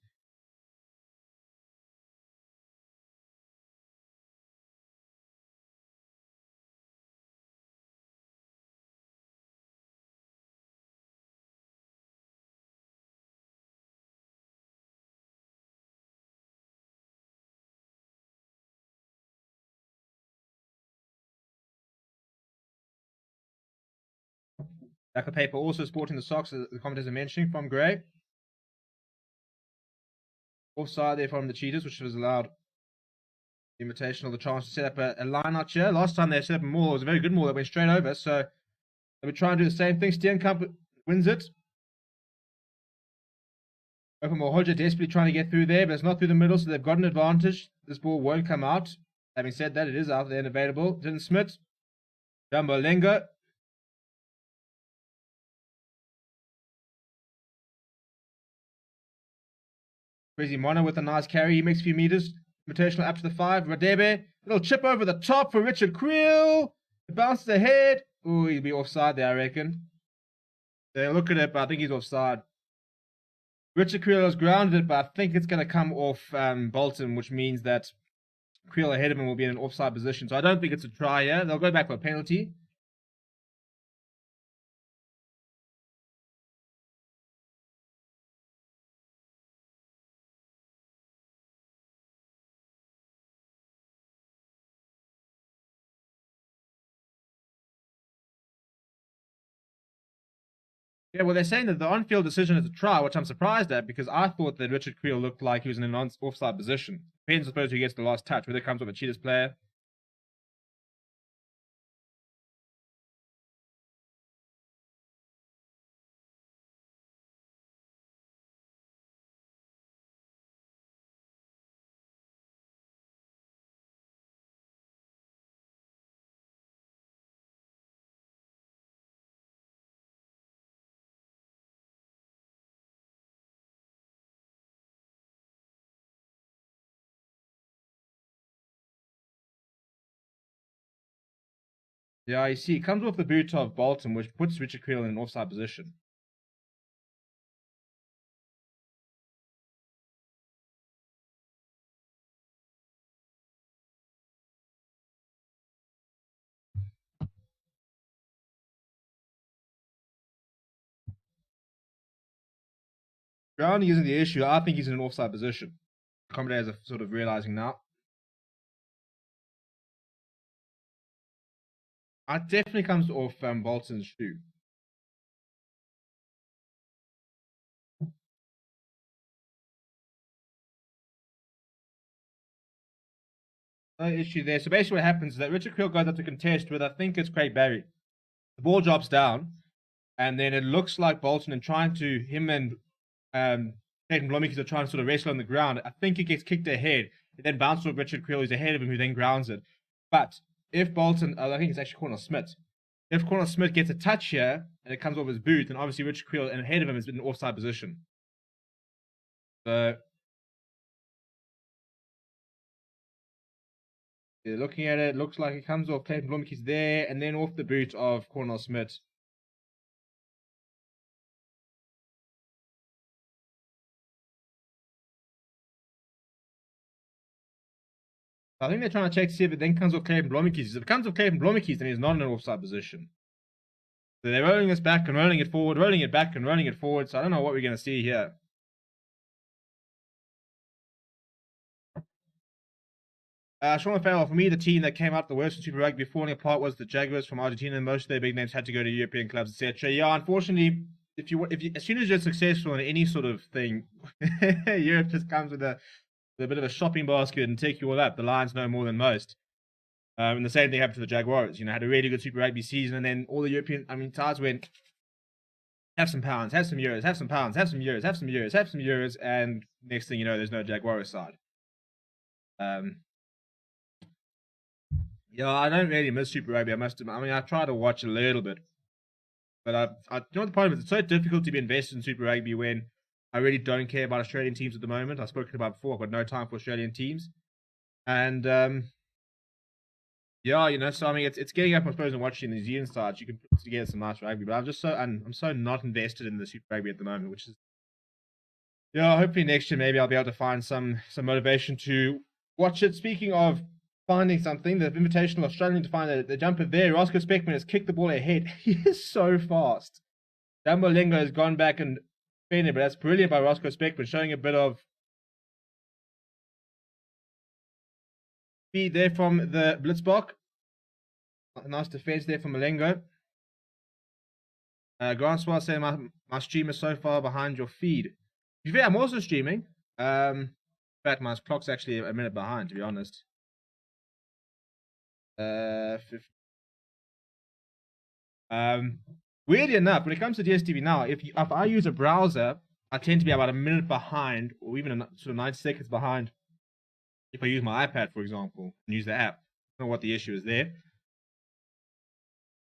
Back of paper also sporting the socks, as the commentators are mentioning, from Gray. Offside there from the Cheetahs, which was allowed Invitational the chance to set up a line out here. Last time they set up a maul, it was a very good maul that went straight over, so they would try and do the same thing. Steenkamp wins it. Open Mohoja desperately trying to get through there, but it's not through the middle, so they've got an advantage. This ball won't come out. Having said that, it is out there and available. Dylan Smith. Jumbo Lenga. Crazy Mono with a nice carry. He makes a few meters. Invitational up to the 5. Radebe. Little chip over the top for Richard Creel. It bounces ahead. Oh, he'll be offside there, I reckon. They look at it, but I think he's offside. Richard Creel has grounded it, but I think it's going to come off Bolton, which means that Creel ahead of him will be in an offside position. So I don't think it's a try here. They'll go back for a penalty. Yeah, well, they're saying that the on-field decision is a try, which I'm surprised at, because I thought that Richard Creel looked like he was in an offside position. Depends, I suppose, who gets the last touch, whether it comes off a Cheetahs player. Yeah, you see, it comes off the boot of Bolton, which puts Richard Creel in an offside position. Grounding isn't the issue. I think he's in an offside position. Commentators are sort of realizing now. It definitely comes off Bolton's shoe. No issue there. So basically what happens is that Richard Creel goes up to contest with, I think it's Craig Barry. The ball drops down, and then it looks like Bolton and trying to, him and Nathan Blomikis are trying to sort of wrestle on the ground. I think it gets kicked ahead. It then bounces off Richard Creel, who's ahead of him, who then grounds it. But if Bolton, I think it's actually Cornel Smith. If Cornel Smith gets a touch here, and it comes off his boot, then obviously Richard Creel and ahead of him is in an offside position. So yeah, looking at it, looks like it comes off Clayton Blomikis there, and then off the boot of Cornel Smith. I think they're trying to check to see if it then comes off Clayton Blomikis. If it comes off Clayton Blomikis, then he's not in an offside position. So they're rolling this back and rolling it forward, rolling it back and rolling it forward. So I don't know what we're going to see here. Sean Farrell, for me, the team that came out the worst in Super Rugby falling apart was the Jaguars from Argentina. Most of their big names had to go to European clubs, etc. Yeah, unfortunately, if you as soon as you're successful in any sort of thing, Europe just comes with a bit of a shopping basket and take you all up. The Lions know more than most. And the same thing happened to the Jaguars. You know, had a really good Super Rugby season, and then all the European, Tars went, have some pounds, have some euros, have some pounds, have some euros, have some euros, have some euros, and next thing you know, there's no Jaguars side. Yeah, I don't really miss Super Rugby. I must admit. I mean, I try to watch a little bit, but you know what the problem is? It's so difficult to be invested in Super Rugby when I really don't care about Australian teams at the moment. I've spoken about before. I've got no time for Australian teams, and yeah, you know. So I mean, it's getting up, I suppose, and watching the New Zealand sides. You can put together some nice rugby, but I'm so not invested in the Super Rugby at the moment, which is yeah. Hopefully next year maybe I'll be able to find some motivation to watch it. Speaking of finding something, the Invitational are struggling to find the jumper there. Roscoe Speckman has kicked the ball ahead. He is so fast. Jumbo Lengo has gone back and defended, but that's brilliant by Roscoe Speckman, showing a bit of speed there from the Blitzbok. Nice defense there from Malengo. Grant Swell saying my stream is so far behind your feed. To be fair, I'm also streaming. In fact, my clock's actually a minute behind, to be honest. Weirdly enough, when it comes to DSTV now, if I use a browser, I tend to be about a minute behind, or even sort of 90 seconds behind. If I use my iPad, for example, and use the app, I don't know what the issue is there.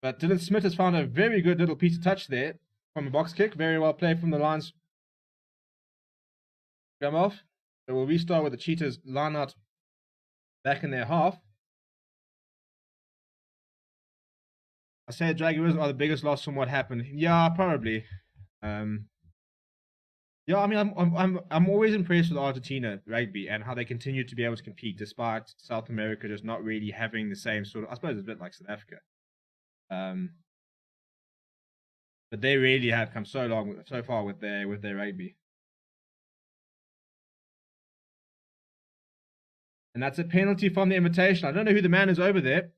But Dylan Smith has found a very good little piece of touch there from a box kick. Very well played from the Lions. Come off. So we'll restart with the Cheetahs line out back in their half. I say Jaguars are the biggest loss from what happened. Yeah, probably. Yeah, I mean, I'm always impressed with Argentina rugby and how they continue to be able to compete despite South America just not really having the same sort of. I suppose it's a bit like South Africa. But they really have come so far with their rugby. And that's a penalty from the Invitation. I don't know who the man is over there.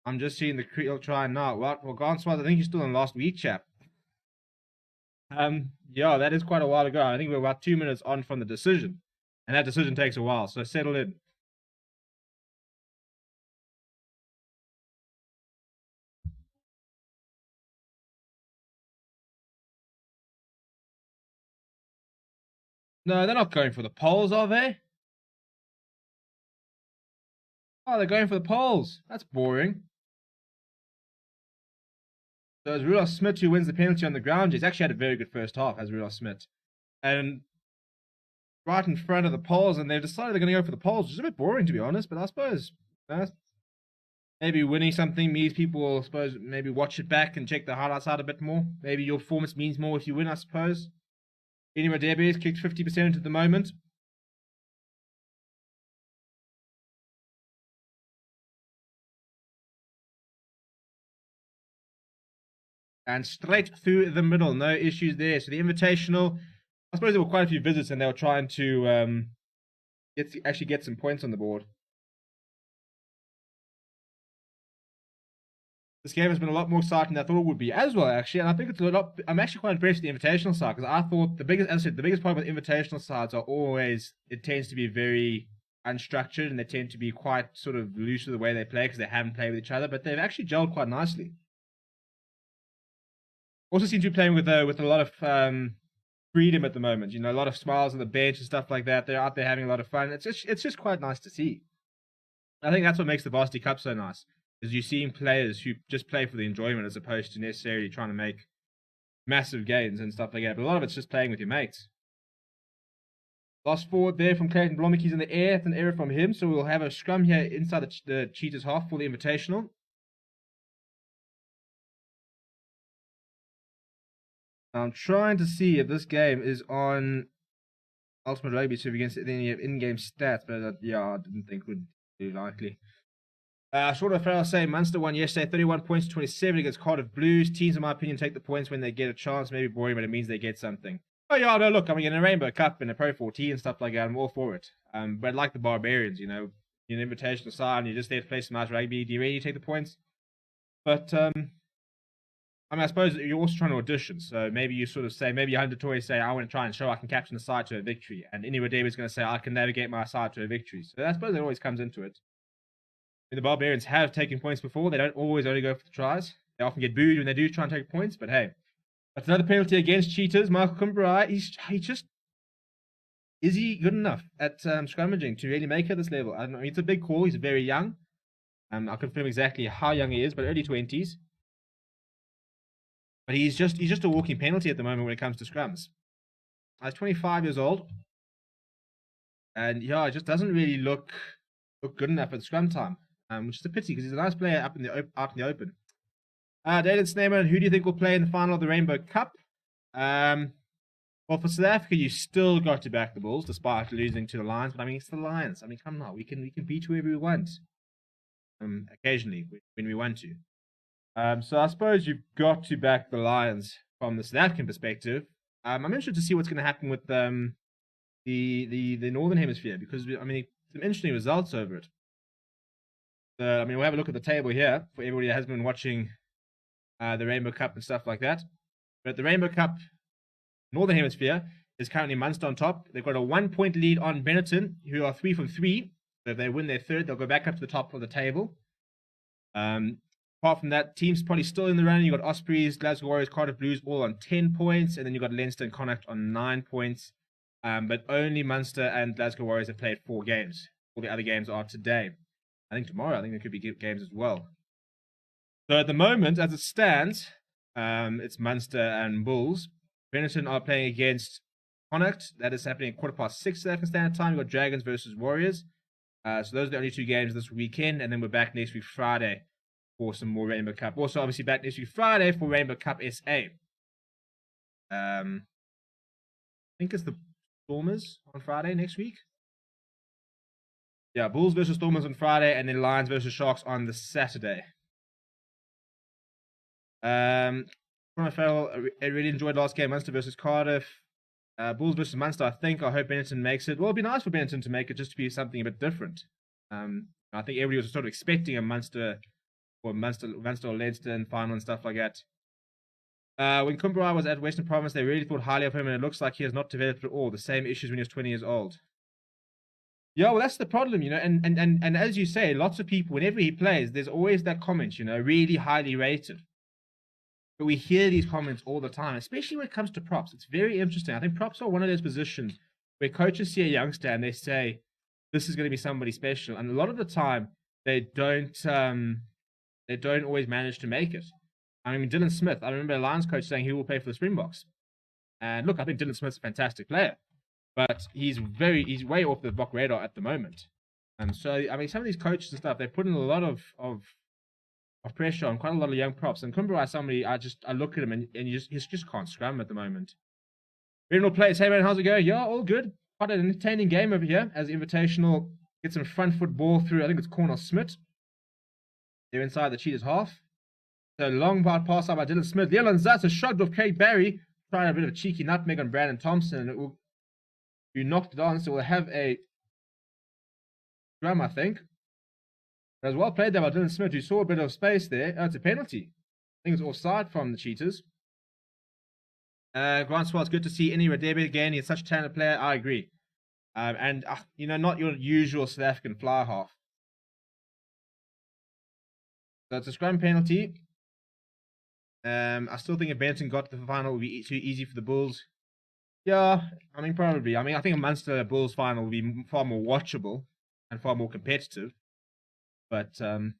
I'm just seeing the Creel try now. Well, Ganswaz, I think he's still in last week, chap. Yeah, that is quite a while ago. I think we're about 2 minutes on from the decision. And that decision takes a while, so settle in. No, they're not going for the poles, are they? Oh, they're going for the poles. That's boring. So it's Rudolph Smith who wins the penalty on the ground. He's actually had a very good first half, as Rudolph Smith. And right in front of the poles, and they've decided they're going to go for the poles, which is a bit boring, to be honest. But I suppose maybe winning something means people will, I suppose, maybe watch it back and check the highlights out a bit more. Maybe your performance means more if you win, I suppose. Anyway, Debe's kicked 50% at the moment. And straight through the middle, no issues there. So the Invitational, I suppose there were quite a few visits and they were trying to actually get some points on the board. This game has been a lot more exciting than I thought it would be as well, actually. And I think it's a lot. I'm actually quite impressed with the Invitational side because I thought the biggest problem with Invitational sides are always it tends to be very unstructured and they tend to be quite sort of loose with the way they play because they haven't played with each other. But they've actually gelled quite nicely. Also seem to be playing with a lot of freedom at the moment. You know, a lot of smiles on the bench and stuff like that. They're out there having a lot of fun. It's just quite nice to see. I think that's what makes the Varsity Cup so nice. Is you're seeing players who just play for the enjoyment as opposed to necessarily trying to make massive gains and stuff like that. But a lot of it's just playing with your mates. Lost forward there from Clayton Blommick. He's in the air. It's an error from him. So we'll have a scrum here inside the Cheetahs half for the Invitational. I'm trying to see if this game is on Ultimate Rugby so we can see any in-game stats. But yeah, I didn't think would be likely. Short of Farrell saying Munster won yesterday, 31 points to 27 against Cardiff Blues. Teams, in my opinion, take the points when they get a chance. Maybe boring, but it means they get something. Oh yeah, no, look, I mean, in a Rainbow Cup and a Pro 14 and stuff like that, I'm all for it. But like the Barbarians, you know, you're an invitational side and you're just there to play some nice rugby. Do you really take the points? But I mean, I suppose you're also trying to audition. So maybe you sort of say, maybe Hunter Toy say, I want to try and show I can captain the side to a victory. And anyway, David's going to say, I can navigate my side to a victory. So I suppose it always comes into it. The Barbarians have taken points before. They don't always only go for the tries. They often get booed when they do try and take points. But hey, that's another penalty against Cheetahs. Michael Kumbarai, he just is he good enough at scrummaging to really make it this level? I don't know. It's a big call. He's very young. I'll confirm exactly how young he is, but early 20s. But he's just a walking penalty at the moment when it comes to scrums. He's 25 years old, and yeah, it just doesn't really look good enough at scrum time, which is a pity because he's a nice player out in the open. David Sneeman, who do you think will play in the final of the Rainbow Cup? Well, for South Africa, you still got to back the Bulls despite losing to the Lions. But I mean, it's the Lions. I mean, come on, we can beat whoever we want. Occasionally when we want to. So I suppose you've got to back the Lions from the South African perspective. I'm interested to see what's going to happen with the Northern Hemisphere because I mean some interesting results over it. I mean we'll have a look at the table here for everybody that has been watching the Rainbow Cup and stuff like that. But the Rainbow Cup Northern Hemisphere is currently Munster on top. They've got a 1-point lead on Benetton, who are 3 from 3. So if they win their third, they'll go back up to the top of the table. Apart from that, teams probably still in the running. You've got Ospreys, Glasgow Warriors, Cardiff Blues all on 10 points. And then you've got Leinster and Connacht on 9 points. But only Munster and Glasgow Warriors have played 4 games. All the other games are today. I think tomorrow, there could be games as well. So at the moment, as it stands, it's Munster and Bulls. Benetton are playing against Connacht. That is happening at 6:15 South African Standard Time. You've got Dragons versus Warriors. So those are the only 2 games this weekend, and then we're back next week Friday for some more Rainbow Cup. Also, obviously, back next week Friday for Rainbow Cup SA. I think it's the Stormers on Friday next week. Yeah, Bulls versus Stormers on Friday, and then Lions versus Sharks on the Saturday. I really enjoyed last game, Munster versus Cardiff. Bulls versus Munster, I think. I hope Benetton makes it. Well, it'd be nice for Benetton to make it just to be something a bit different. I think everybody was sort of expecting a Munster or Leinster in final and stuff like that. When Kumbarai was at Western Province, they really thought highly of him, and it looks like he has not developed at all. The same issues when he was 20 years old. Yeah, well, that's the problem, you know. And as you say, lots of people, whenever he plays, there's always that comment, you know, really highly rated. But we hear these comments all the time, especially when it comes to props. It's very interesting. I think props are one of those positions where coaches see a youngster and they say, this is going to be somebody special. And a lot of the time, they don't always manage to make it. I mean, Dylan Smith, I remember a Lions coach saying he will play for the Springboks. And look, I think Dylan Smith's a fantastic player. But he's way off the Bok radar at the moment. And so, I mean, some of these coaches and stuff, they're putting a lot of pressure on quite a lot of young props. And Kumbarai, somebody, I look at him and he just can't scrum at the moment. Regional players, hey man, how's it going? Yeah, all good. Quite an entertaining game over here as Invitational gets some front foot ball through, I think it's Cornel Smith. They're inside the Cheetahs half. So long pass out by Dylan Smith. Leland Zatz shrugged off Craig Barry, trying a bit of a cheeky nutmeg on Brandon Thompson, and it will you knocked it on, so we'll have a scrum, I think. It was well played there by Dylan Smith, who saw a bit of space there. Oh, it's a penalty. I think it's offside from the Cheetahs. Grant Swell, it's good to see Inni Radebe again. He's such a talented player. I agree. You know, not your usual South African fly half. So it's a scrum penalty. I still think if Benetton got to the final, it would be too easy for the Bulls. Yeah, I mean, probably. I mean, I think a Munster Bulls final will be far more watchable and far more competitive. But it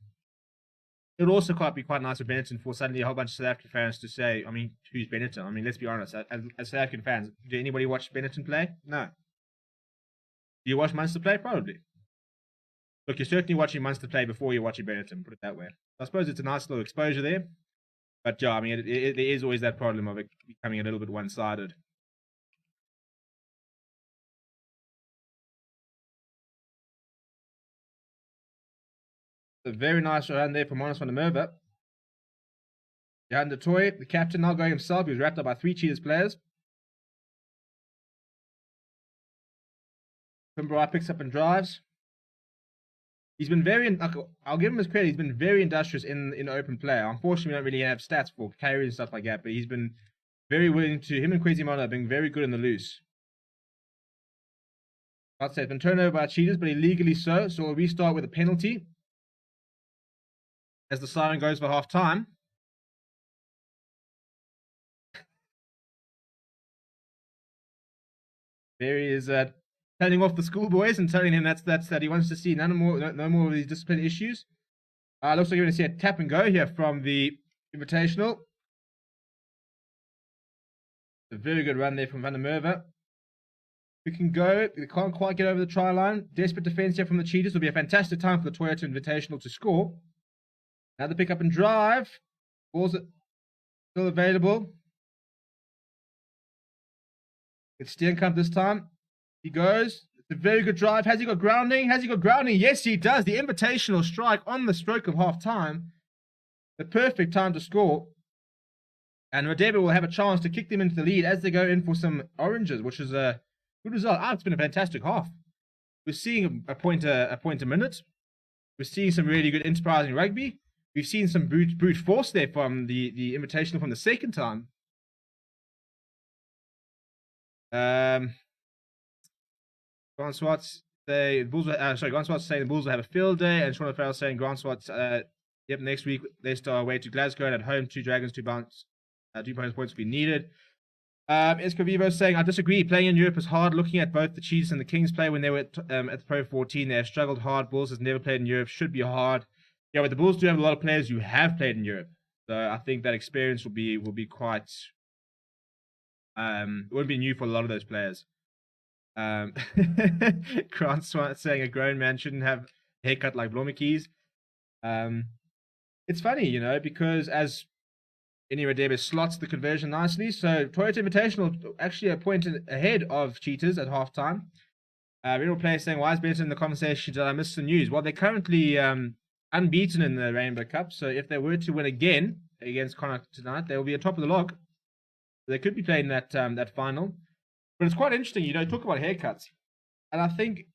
would also be quite nice for Benetton for suddenly a whole bunch of South African fans to say, I mean, who's Benetton? I mean, let's be honest. As South African fans, do anybody watch Benetton play? No. Do you watch Munster play? Probably. Look, you're certainly watching Munster play before you're watching Benetton, put it that way. I suppose it's a nice little exposure there. But yeah, I mean, there is always that problem of it becoming a little bit one-sided. A very nice run there from Monas van der Merwe. Johan de Toy, the captain, now going himself. He was wrapped up by 3 Cheetahs players. Kumbarai picks up and drives. He's been I'll give him his credit, he's been very industrious in open play. Unfortunately, we don't really have stats for carries and stuff like that, but he's been very willing to, him and Kwezimana have been very good in the loose. I'd say it's been turned over by Cheetahs, but illegally so. So we'll restart with a penalty as the siren goes for half time. There is telling off the schoolboys and telling him that he wants to see no more of these discipline issues. Looks like you're going to see a tap and go here from the Invitational. A very good run there from Van der Merwe. We can go. They can't quite get over the try line. Desperate defense here from the Cheetahs. Will be a fantastic time for the Toyota Invitational to score. Another pick up and drive. Balls still available. It's Steenkamp this time. He goes. It's a very good drive. Has he got grounding? Has he got grounding? Yes, he does. The Invitational strike on the stroke of half time. The perfect time to score. And Radebe will have a chance to kick them into the lead as they go in for some oranges, which is a good result. It's been a fantastic half. We're seeing a point a minute. We're seeing some really good enterprising rugby. We've seen some brute force there from the Invitational from the second time. Grant Swartz say the Bulls. Grant Swartz saying the Bulls will have a field day, and Sean Farrell saying Grant Swartz. Yep, next week they start away to Glasgow and at home 2 Dragons, 2 bonus points will be needed. Escovivo saying, I disagree. Playing in Europe is hard. Looking at both the Chiefs and the Kings play when they were at the Pro 14, they have struggled hard. Bulls has never played in Europe. Should be hard. Yeah, but the Bulls do have a lot of players who have played in Europe. So I think that experience will be quite... it won't be new for a lot of those players. Grant Swan saying a grown man shouldn't have a haircut like Blommetjies. It's funny, because as Ini Radebe slots the conversion nicely. So Toyota Invitational actually a point ahead of Cheetahs at halftime. Real player saying, why is Benson in the conversation? Did I miss the news? Well, they're currently unbeaten in the Rainbow Cup. So if they were to win again against Connacht tonight, they will be on top of the log. They could be playing that final. But it's quite interesting, talk about haircuts. And I think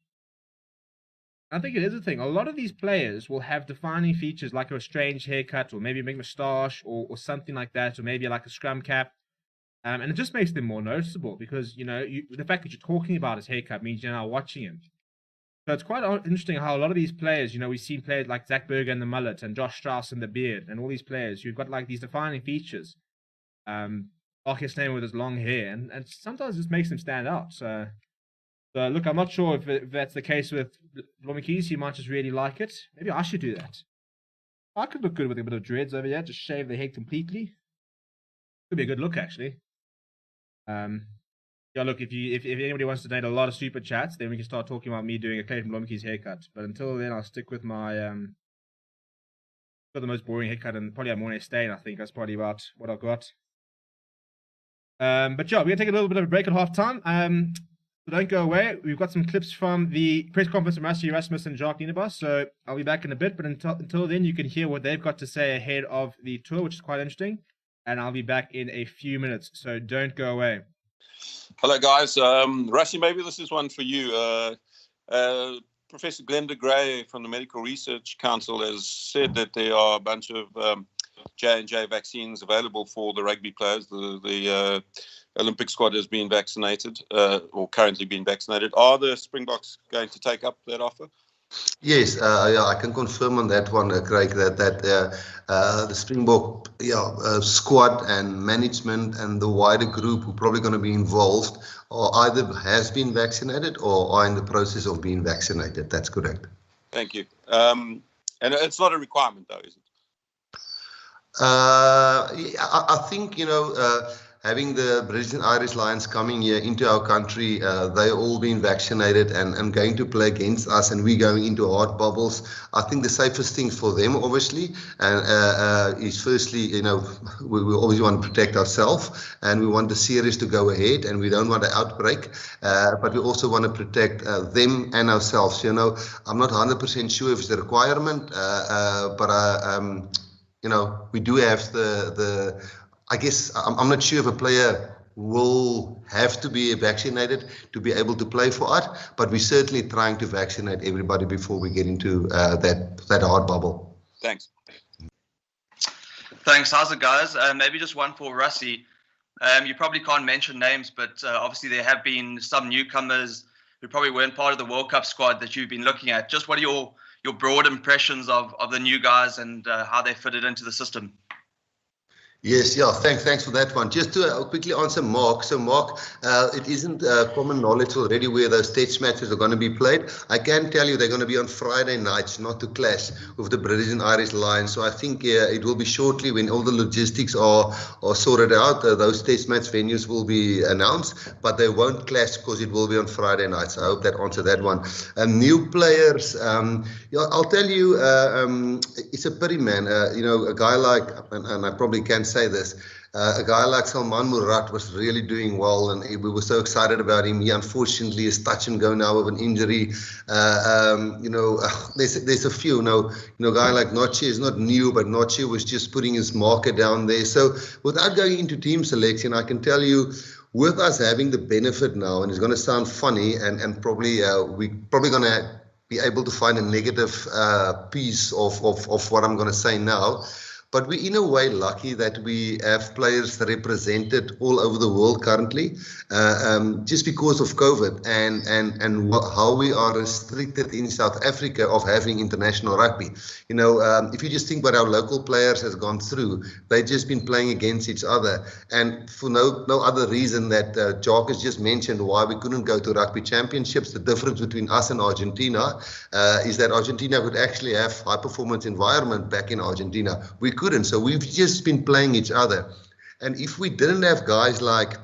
it is a thing. A lot of these players will have defining features like a strange haircut or maybe a big moustache or something like that, or maybe like a scrum cap. And it just makes them more noticeable because, the fact that you're talking about his haircut means you're now watching him. So it's quite interesting how a lot of these players, we've seen players like Zach Berger and the mullet and Josh Strauss and the beard and all these players who've got like these defining features. Arceus name with his long hair, and sometimes it just makes them stand out. So look, I'm not sure if that's the case with Blommetjies. He might just really like it. Maybe I should do that. I could look good with a bit of dreads over here. Just shave the head completely. Could be a good look, actually. Yeah, look, if anybody wants to donate a lot of super chats, then we can start talking about me doing a Clayton Blommetjies haircut. But until then, I'll stick with my got the most boring haircut and probably have Mornay Stain. I think that's probably about what I've got. But yeah, we're gonna take a little bit of a break at halftime. So don't go away. We've got some clips from the press conference from Rassie Erasmus and Jacques Nienaber, so I'll be back in a bit. But until then, you can hear what they've got to say ahead of the tour, which is quite interesting. And I'll be back in a few minutes, so don't go away. Hello, guys. Rassie, maybe this is one for you. Professor Glenda Gray from the Medical Research Council has said that there are a bunch of J&J vaccines available for the rugby players. The Olympic squad has been vaccinated or currently being vaccinated. Are the Springboks going to take up that offer? Yes, yeah, I can confirm on that one, Craig, that the Springbok squad and management and the wider group who are probably going to be involved or either has been vaccinated or are in the process of being vaccinated. That's correct. Thank you. And it's not a requirement, though, is it? I think, having the British and Irish Lions coming here into our country, they all been vaccinated and going to play against us, and we going into hard bubbles. I think the safest thing for them, obviously, is firstly, we always want to protect ourselves, and we want the series to go ahead, and we don't want an outbreak, but we also want to protect them and ourselves. I'm not 100% sure if it's a requirement, but we do have I guess I'm not sure if a player will have to be vaccinated to be able to play for us, but we're certainly trying to vaccinate everybody before we get into that hard bubble. Thanks. Thanks. How's it, guys? Maybe just one for Rassie. You probably can't mention names, but obviously there have been some newcomers who probably weren't part of the World Cup squad that you've been looking at. Just what are your broad impressions of the new guys and how they fitted into the system? Yes, yeah, thanks for that one. Just to quickly answer Mark. So Mark, it isn't common knowledge already where those test matches are going to be played. I can tell you they're going to be on Friday nights, not to clash with the British and Irish Lions. So I think it will be shortly when all the logistics are sorted out. Those test match venues will be announced, but they won't clash because it will be on Friday nights. I hope that answered that one. New players, yeah, I'll tell you, it's a pity, man. A guy like, and I probably can't say this, a guy like Salman Murat was really doing well, and we were so excited about him. He unfortunately is touch and go now with an injury. There's a few. A guy like Noche is not new, but Noche was just putting his marker down there. So without going into team selection, I can tell you, with us having the benefit now, and it's going to sound funny, and probably we're probably going to be able to find a negative piece of what I'm going to say now. But we're in a way lucky that we have players represented all over the world currently, just because of COVID and how we are restricted in South Africa of having international rugby. If you just think what our local players has gone through, they've just been playing against each other, and for no other reason that Jock has just mentioned why we couldn't go to rugby championships. The difference between us and Argentina is that Argentina would actually have high performance environment back in Argentina. We couldn't, so we've just been playing each other. And if we didn't have guys like,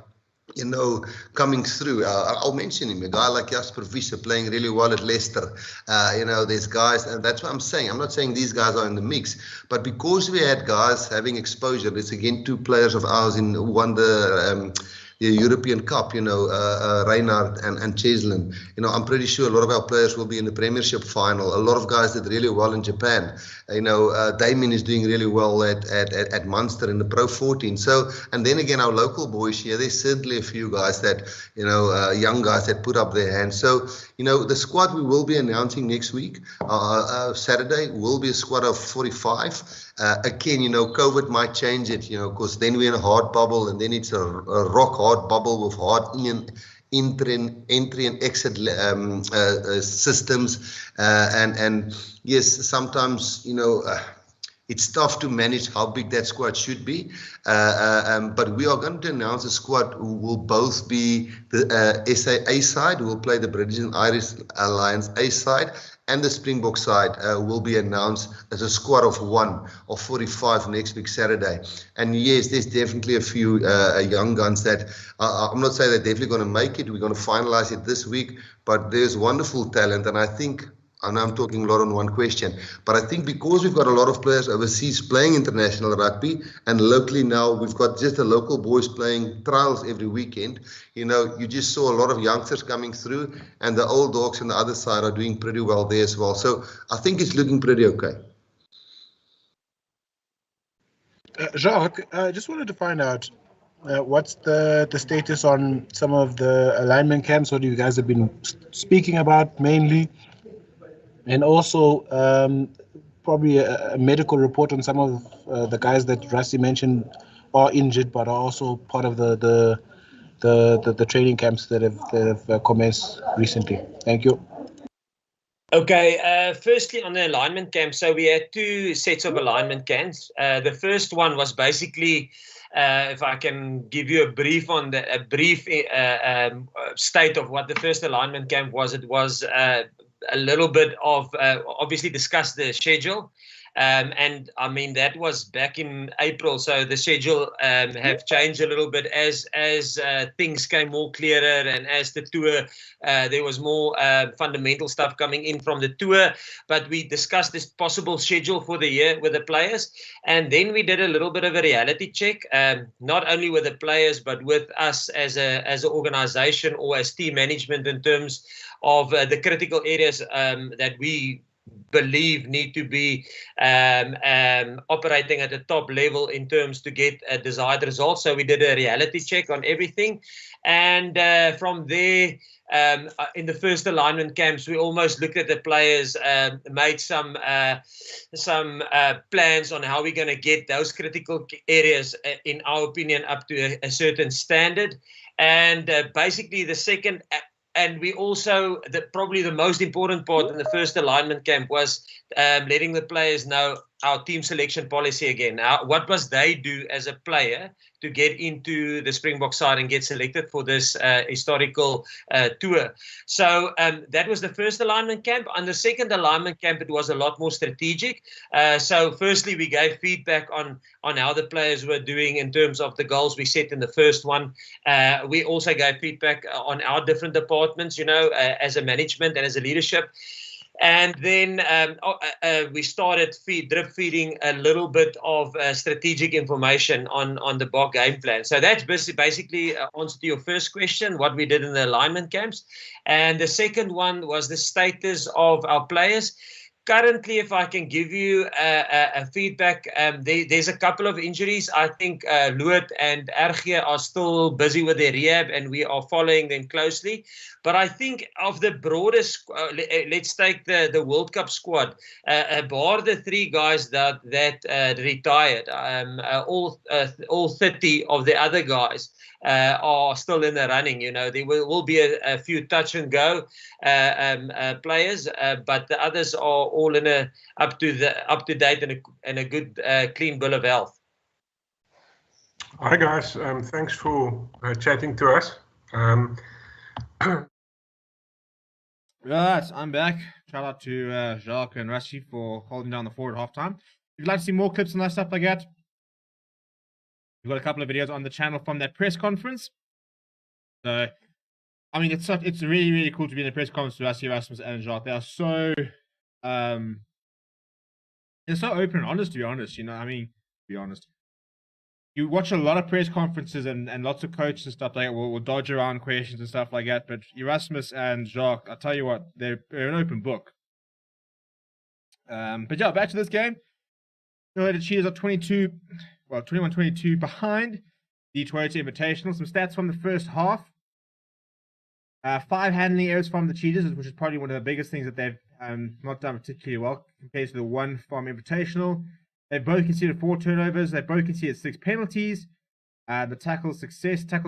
coming through, I'll mention him, a guy like Jasper Visser playing really well at Leicester. There's guys, and that's what I'm saying. I'm not saying these guys are in the mix, but because we had guys having exposure, there's again two players of ours who won the European Cup, Reinhardt and Cheslin. I'm pretty sure a lot of our players will be in the Premiership final. A lot of guys did really well in Japan. Damien is doing really well at Munster in the Pro 14. So, and then again, our local boys here, there's certainly a few guys that, young guys that put up their hands. So, the squad we will be announcing next week, Saturday, will be a squad of 45. Again, COVID might change it, because then we're in a hard bubble, and then it's a rock hard bubble with hard entry and exit systems. And yes, sometimes, it's tough to manage how big that squad should be. But we are going to announce a squad who will both be the SA A side, who will play the British and Irish Lions A side, and the Springbok side will be announced as a squad of 1 of 45 next week, Saturday. And yes, there's definitely a few young guns that I'm not saying they're definitely going to make it. We're going to finalize it this week, but there's wonderful talent. And I think, I know I'm talking a lot on one question, but I think because we've got a lot of players overseas playing international rugby, and locally now we've got just the local boys playing trials every weekend, you just saw a lot of youngsters coming through, and the old dogs on the other side are doing pretty well there as well. So I think it's looking pretty okay. Jacques, I just wanted to find out what's the status on some of the alignment camps, what you guys have been speaking about mainly, and also probably a medical report on some of the guys that Rassie mentioned are injured but are also part of the training camps that have commenced recently. Thank you. Okay, firstly on the alignment camp, so we had 2 sets of alignment camps. The first one was basically, if I can give you a brief state of what the first alignment camp was, it was a little bit of obviously discuss the schedule, and I mean that was back in April, so the schedule have changed a little bit as things came more clearer, and as the tour there was more fundamental stuff coming in from the tour. But we discussed this possible schedule for the year with the players, and then we did a little bit of a reality check, not only with the players but with us as an organization or as team management, in terms of the critical areas that we believe need to be operating at the top level in terms to get a desired result. So we did a reality check on everything, and from there, in the first alignment camps, we almost looked at the players, made some plans on how we're going to get those critical areas, in our opinion, up to a certain standard. And basically the second, and we also, probably the most important part in the first alignment camp was letting the players know our team selection policy again. What must they do as a player to get into the Springbok side and get selected for this historical tour? So that was the first alignment camp. On the second alignment camp, it was a lot more strategic. So firstly, we gave feedback on how the players were doing in terms of the goals we set in the first one. We also gave feedback on our different departments, as a management and as a leadership. And then we started drip feeding a little bit of strategic information on the BOK game plan. So that's basically answer to your first question, what we did in the alignment camps. And the second one was the status of our players. Currently, if I can give you a feedback, there's a couple of injuries. I think Luat and Ergie are still busy with their rehab, and we are following them closely. But I think of the broadest, let's take the World Cup squad, bar the 3 guys that retired, all 30 of the other guys are still in the running. There will be a few touch and go players, but the others are all in a up to date and a good clean bill of health. Hi guys, thanks for chatting to us. Right, I'm back. Shout out to Jacques and Rashi for holding down the fort at halftime. If you'd like to see more clips and that stuff like that, we've got a couple of videos on the channel from that press conference. So, I mean, it's really, really cool to be in a press conference with Rashi, Erasmus, and Jacques. They are so they're so open and honest, to be honest. I mean, to be honest. You watch a lot of press conferences and lots of coaches and stuff like that will dodge around questions and stuff like that. But Erasmus and Jacques, I tell you what, they're an open book. But yeah, back to this game. The Cheetahs are 21-22 behind the Toyota Invitational. Some stats from the first half. 5 handling errors from the Cheetahs, which is probably one of the biggest things that they've not done particularly well compared to the 1 from Invitational. They both conceded 4 turnovers. They both conceded 6 penalties. The tackles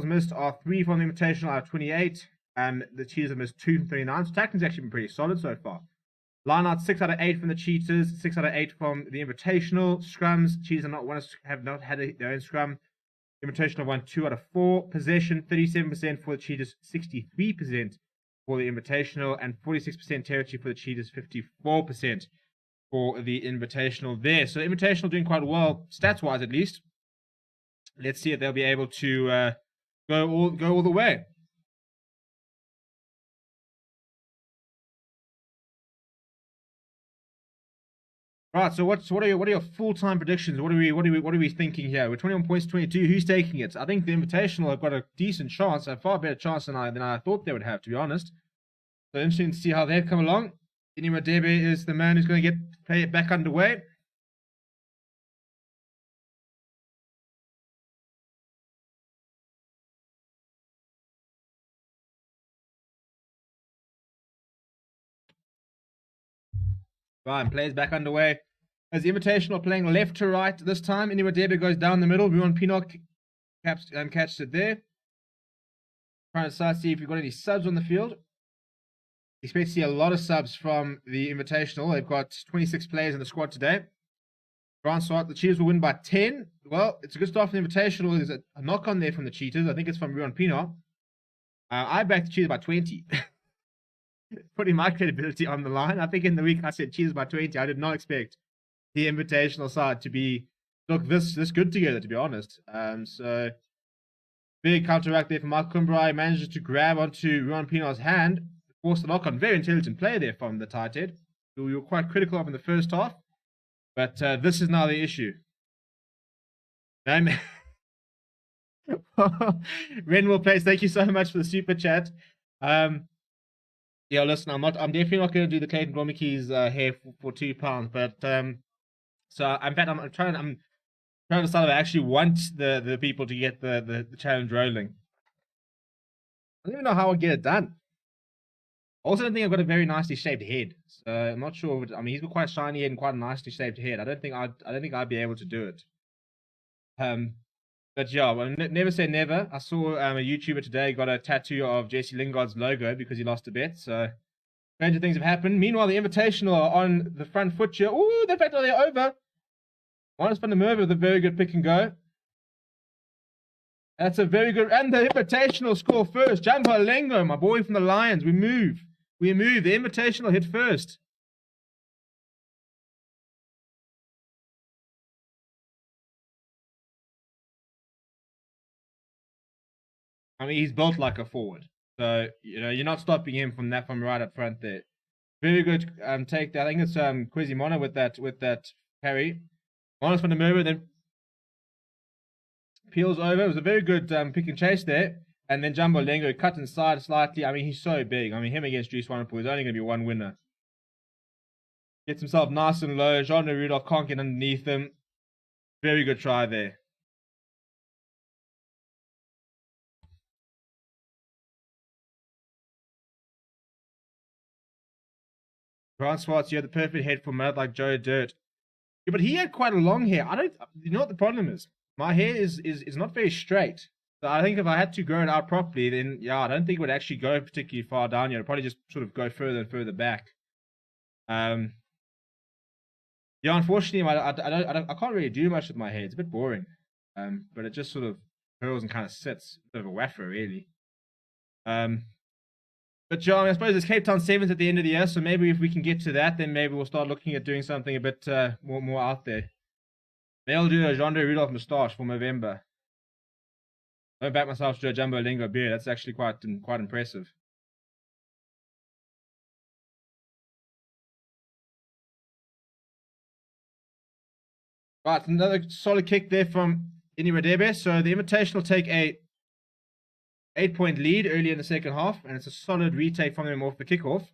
missed are 3 from the Invitational out of 28. The Cheetahs have missed 2 from 39. So tackling's actually been pretty solid so far. Lineout 6 out of 8 from the Cheetahs, 6 out of 8 from the Invitational. Scrums, Cheetahs have not had their own scrum. Invitational won 2 out of 4. Possession 37% for the Cheetahs, 63% for the Invitational, and 46% territory for the Cheetahs, 54% for the Invitational there. So the Invitational doing quite well, stats-wise at least. Let's see if they'll be able to go all the way. Right, so what are your full-time predictions? What are we thinking here? We're 21 points, 22. Who's taking it? I think the Invitational have got a decent chance, a far better chance than I thought they would have, to be honest. So interesting to see how they've come along. Inimadebe is the man who's going to play it back underway. Right, plays back underway. As the Invitational playing left to right this time, Inimadebe goes down the middle. Ruan Pinnock catches it there. Trying to see if you've got any subs on the field. Expect to see a lot of subs from the Invitational. They've got 26 players in the squad today. The Cheetahs will win by 10. Well, it's a good start for the Invitational. There's a knock on there from the Cheetahs. I think it's from Ruan Pinnock. I backed the Cheetahs by 20. Putting my credibility on the line. I think in the week I said Cheetahs by 20. I did not expect the Invitational side to look this good together, to be honest. So big counteract there from Mark Kumbrai. Manages to grab onto Ruan Pinnock's hand. Forced the knock on. Very intelligent player there from the tight head, who we were quite critical of in the first half. But this is now the issue. Renwell Place, thank you so much for the super chat. Yeah, listen, I'm definitely not going to do the Clayton Gromicki's hair for £2, but so in fact I'm trying to decide if I actually want the people to get the challenge rolling. I don't even know how I'll get it done. Also, I don't think I've got a very nicely shaped head, so I'm not sure. I mean, he's got quite a shiny head and quite a nicely shaped head. I don't think I'd be able to do it. But yeah, well, never say never. I saw a YouTuber today got a tattoo of Jesse Lingard's logo because he lost a bet. So stranger things have happened. Meanwhile, the Invitational are on the front foot here. Ooh, in fact, they're over. Honest van der Merwe with a very good pick and go. That's a very good, and the Invitational score first. Jumbo Lengo, my boy from the Lions. We move. The Invitational hit first. I mean, he's built like a forward. So, you're not stopping him from right up front there. Very good take there. I think it's Quizimona with that carry. Honest van der Merwe then peels over. It was a very good pick and chase there. And then Jumbo Lengo cut inside slightly. I mean, he's so big. I mean, him against Dries Swanepoel, he's only going to be one winner. Gets himself nice and low. Jean Rudolph can't get underneath him. Very good try there. Grant Swartz, you had the perfect head for mud like Joe Dirt. Yeah, but he had quite a long hair. You know what the problem is? My hair is not very straight. So I think if I had to grow it out properly, then yeah, I don't think it would actually go particularly far down here. It'd probably just sort of go further and further back. Yeah, unfortunately, I can't really do much with my hair. It's a bit boring. But it just sort of curls and kind of sits. A bit of a waffer, really. But yeah, I suppose it's Cape Town Sevens at the end of the year, so maybe if we can get to that, then maybe we'll start looking at doing something a bit more out there. Maybe I'll do a Jean Rudolph moustache for November. I don't back myself to a Jumbo Lengo beard. That's actually quite impressive. Right, another solid kick there from Iniradebe. So the Invitational will take a 8-point lead early in the second half, and it's a solid retake from them off the kickoff.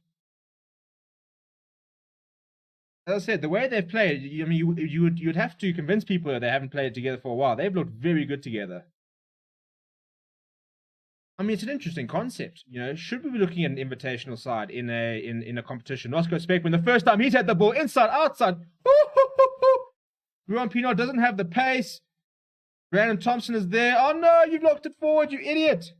As I said, the way they've played, I mean, you would have to convince people that they haven't played together for a while. They've looked very good together. I mean, it's an interesting concept. Should we be looking at an Invitational side in a competition? Roscoe Speckman, the first time he's had the ball inside, outside. Ruan Pinot doesn't have the pace. Brandon Thompson is there. Oh no, you've locked it forward, you idiot.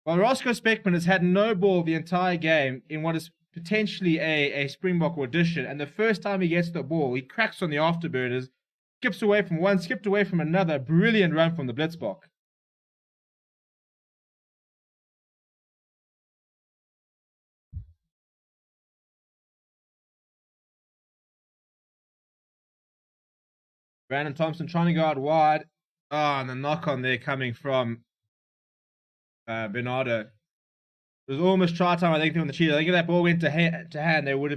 Well, Roscoe Speckman has had no ball the entire game in what is potentially a Springbok audition, and the first time he gets the ball, he cracks on the afterburners, skips away from one, skipped away from another. Brilliant run from the Blitzbok. Brandon Thompson trying to go out wide. And the knock on there coming from Bernardo. It was almost try time, I think, on the Cheetahs. I think if that ball went to hand, they could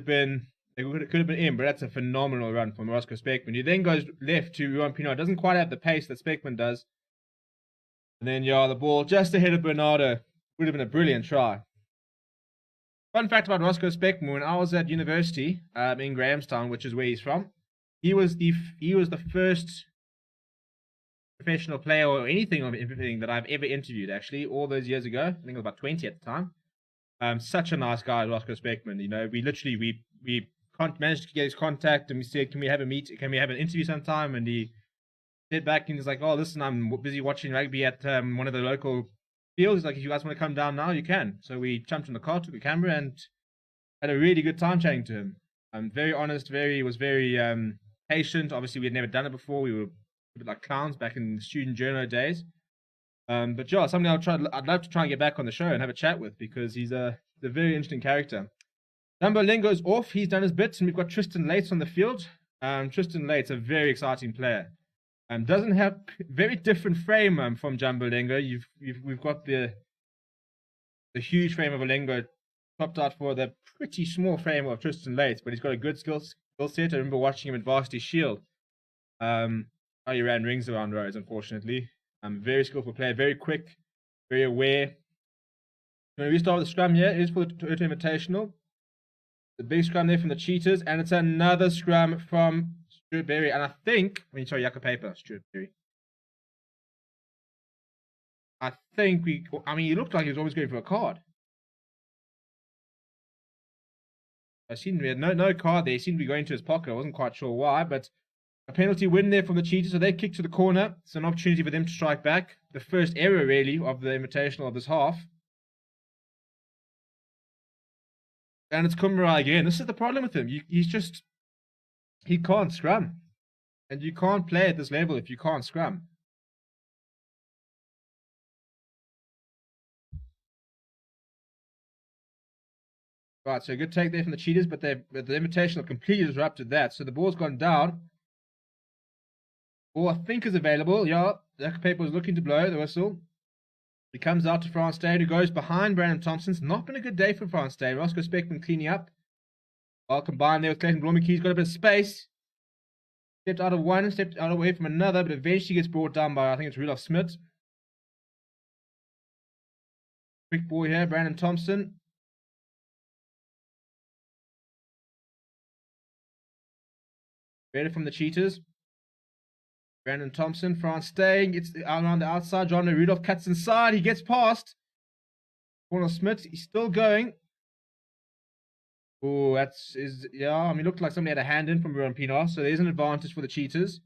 have been in, but that's a phenomenal run from Roscoe Speckman. He then goes left to Ruan Pinot. Doesn't quite have the pace that Speckman does. And then, the ball just ahead of Bernardo. Would have been a brilliant try. Fun fact about Roscoe Speckman, when I was at university in Grahamstown, which is where he's from, he was the first professional player or anything that I've ever interviewed, actually, all those years ago. I think it was about 20 at the time. Such a nice guy, Roscoe Speckman. We managed to get his contact, and we said, can we have an interview sometime? And he said back, and he's like, oh, listen, I'm busy watching rugby at one of the local fields. He's like, if you guys want to come down now, you can. So we jumped in the car, took a camera, and had a really good time chatting to him. Very honest, was very patient. Obviously, we had never done it before. We were a bit like clowns back in the student journo days. But yeah, something I'd love to try and get back on the show and have a chat with, because he's a very interesting character. Jumbo Lengo's off. He's done his bits, and we've got Tristan Lates on the field. Tristan Lates, a very exciting player. Doesn't have very different frame from Jumbo Lengo. We've got the huge frame of a Lengo topped out for the pretty small frame of Tristan Lates, but he's got a good skill set. I remember watching him at Varsity Shield. He ran rings around roads, unfortunately. Very skillful player, very quick, very aware. When we start with the scrum here, it is for the Toyota Invitational. The big scrum there from the Cheetahs, and it's another scrum from Stuart Berry. And I think, Yaka Paper, Stuart Berry. He looked like he was always going for a card. I seen we had no card there. He seemed to be going to his pocket. I wasn't quite sure why, but a penalty win there from the Cheetahs. So they kick to the corner. It's an opportunity for them to strike back. The first error, really, of the Invitational of this half. And it's Kumara again. This is the problem with him. He can't scrum. And you can't play at this level if you can't scrum. Right, so a good take there from the Cheetahs, but the Invitational completely disrupted that. So the ball's gone down. Ball, I think, is available. Yeah, Zach Paper was looking to blow the whistle. He comes out to France Day, who goes behind Brandon Thompson. It's not been a good day for France Day. Roscoe Speckman cleaning up. Well, combined there with Clayton Blomik, he's got a bit of space. Stepped out of one, stepped out away from another, but eventually gets brought down by, I think it's Rudolph Smith. Quick ball here, Brandon Thompson. Better from the Cheetahs. Brandon Thompson, France staying, gets out around the outside. John Rudolph cuts inside, he gets past. Cornel Smith, he's still going. Oh, yeah, I mean, it looked like somebody had a hand in from Ruan Pinar, so there's an advantage for the Cheetahs.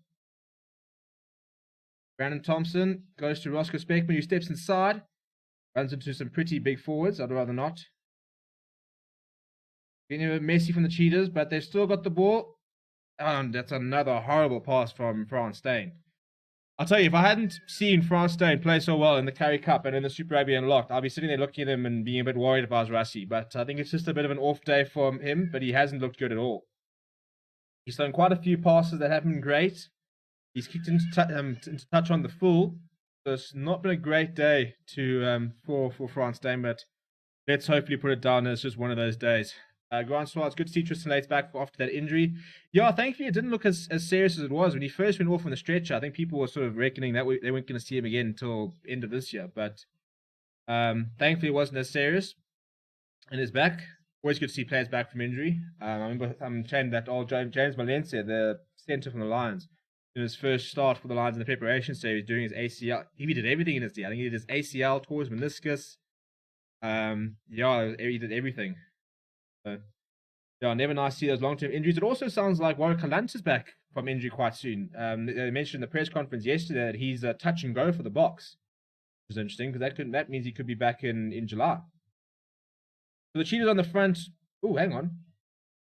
Brandon Thompson goes to Roscoe Speckman, who steps inside. Runs into some pretty big forwards, I'd rather not. Getting a bit messy from the Cheetahs, but they've still got the ball. And that's another horrible pass from France Stain. I'll tell you, if I hadn't seen France Stain play so well in the Currie Cup and in the Super Rugby Unlocked, I'd be sitting there looking at him and being a bit worried if I was Rassie. But I think it's just a bit of an off day for him, but he hasn't looked good at all. He's done quite a few passes that haven't been great. He's kicked into touch on the full. So it's not been a great day for France Stain, but let's hopefully put it down as just one of those days. Grant Swart, it's good to see Tristan Lates back after that injury. Yeah, thankfully it didn't look as serious as it was. When he first went off on the stretcher, I think people were sort of reckoning that they weren't going to see him again until end of this year. But thankfully it wasn't as serious. And he's back. Always good to see players back from injury. I remember saying that old James Valencia, the centre from the Lions, in his first start for the Lions in the preparation series, doing his ACL. He did everything in his D. I think he did his ACL, tore his meniscus. Yeah, he did everything. So, yeah, never nice to see those long-term injuries. It also sounds like Warwick Kalant's is back from injury quite soon. They mentioned in the press conference yesterday that he's touch and go for the box, which is interesting because that means he could be back in July. So the Cheetahs on the front. Oh, hang on.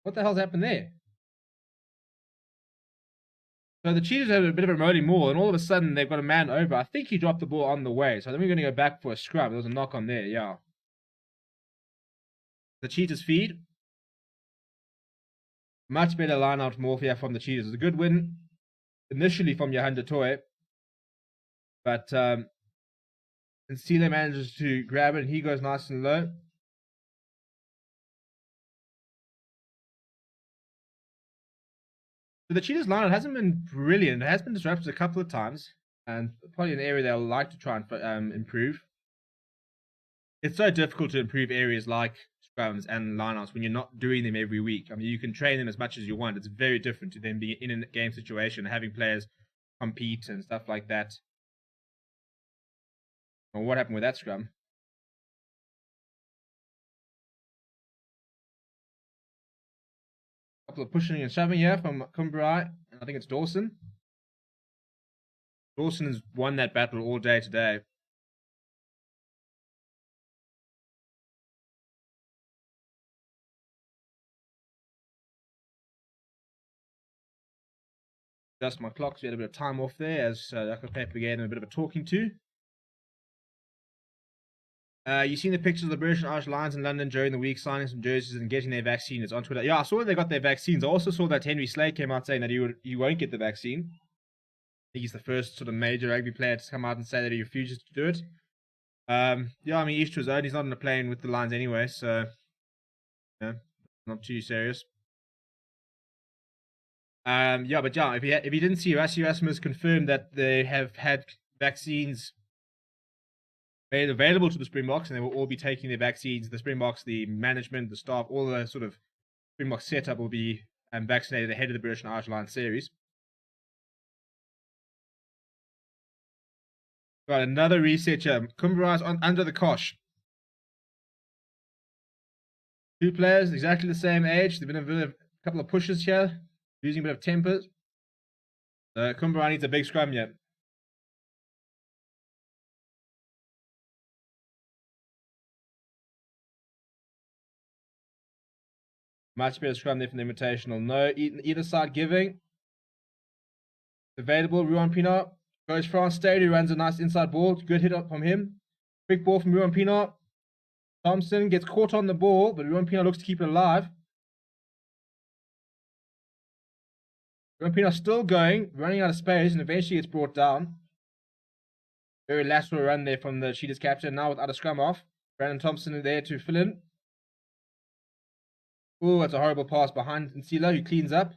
What the hell's happened there? So the Cheetahs have a bit of a rolling maul, and all of a sudden they've got a man over. I think he dropped the ball on the way, so I think we're going to go back for a scrum. There was a knock on there, yeah. The Cheetahs feed. Much better line-out morphia from the Cheetahs. It was a good win initially from Johan de Toy, but Nsile manages to grab it, and he goes nice and low. So the Cheetahs line-out hasn't been brilliant. It has been disrupted a couple of times, and probably an area they'll like to try and improve. It's so difficult to improve areas like scrums and lineouts when you're not doing them every week. I mean, you can train them as much as you want. It's very different to them being in a game situation, having players compete and stuff like that. Well, what happened with that scrum? A couple of pushing and shoving here from Kumbarai, and I think it's Dawson. Dawson has won that battle all day today. Adjust my clock so we had a bit of time off there as Dr. Pepper gave him a bit of a talking to. You've seen the pictures of the British and Irish Lions in London during the week signing some jerseys and getting their vaccine. It's on Twitter. Yeah, I saw that they got their vaccines. I also saw that Henry Slade came out saying that he won't get the vaccine. I think he's the first sort of major rugby player to come out and say that he refuses to do it. Yeah, I mean, each to his own. He's not on a plane with the Lions anyway, so yeah, not too serious. Yeah, but yeah, if you didn't see, Rassie Erasmus confirmed that they have had vaccines made available to the Springboks, and they will all be taking their vaccines. The Springboks, the management, the staff, all the sort of Springboks setup will be vaccinated ahead of the British and Irish Lions series. Got another reset here. Kumbarai's under the cosh. Two players, exactly the same age. They've been a couple of pushes here, losing a bit of temper. Kumbarai needs a big scrum yet. Much better scrum there from the Invitational. No, either side giving. available. Ruan Pienaar goes France Stady, who runs a nice inside ball. Good hit up from him. Quick ball from Ruan Pienaar. Thompson gets caught on the ball, but Ruan Pienaar looks to keep it alive. Ruan Pienaar still going, running out of space, and eventually gets brought down. Very lateral run there from the Cheetahs captain, now without a scrum off. Brandon Thompson there to fill in. Oh, that's a horrible pass behind Nsila, who cleans up.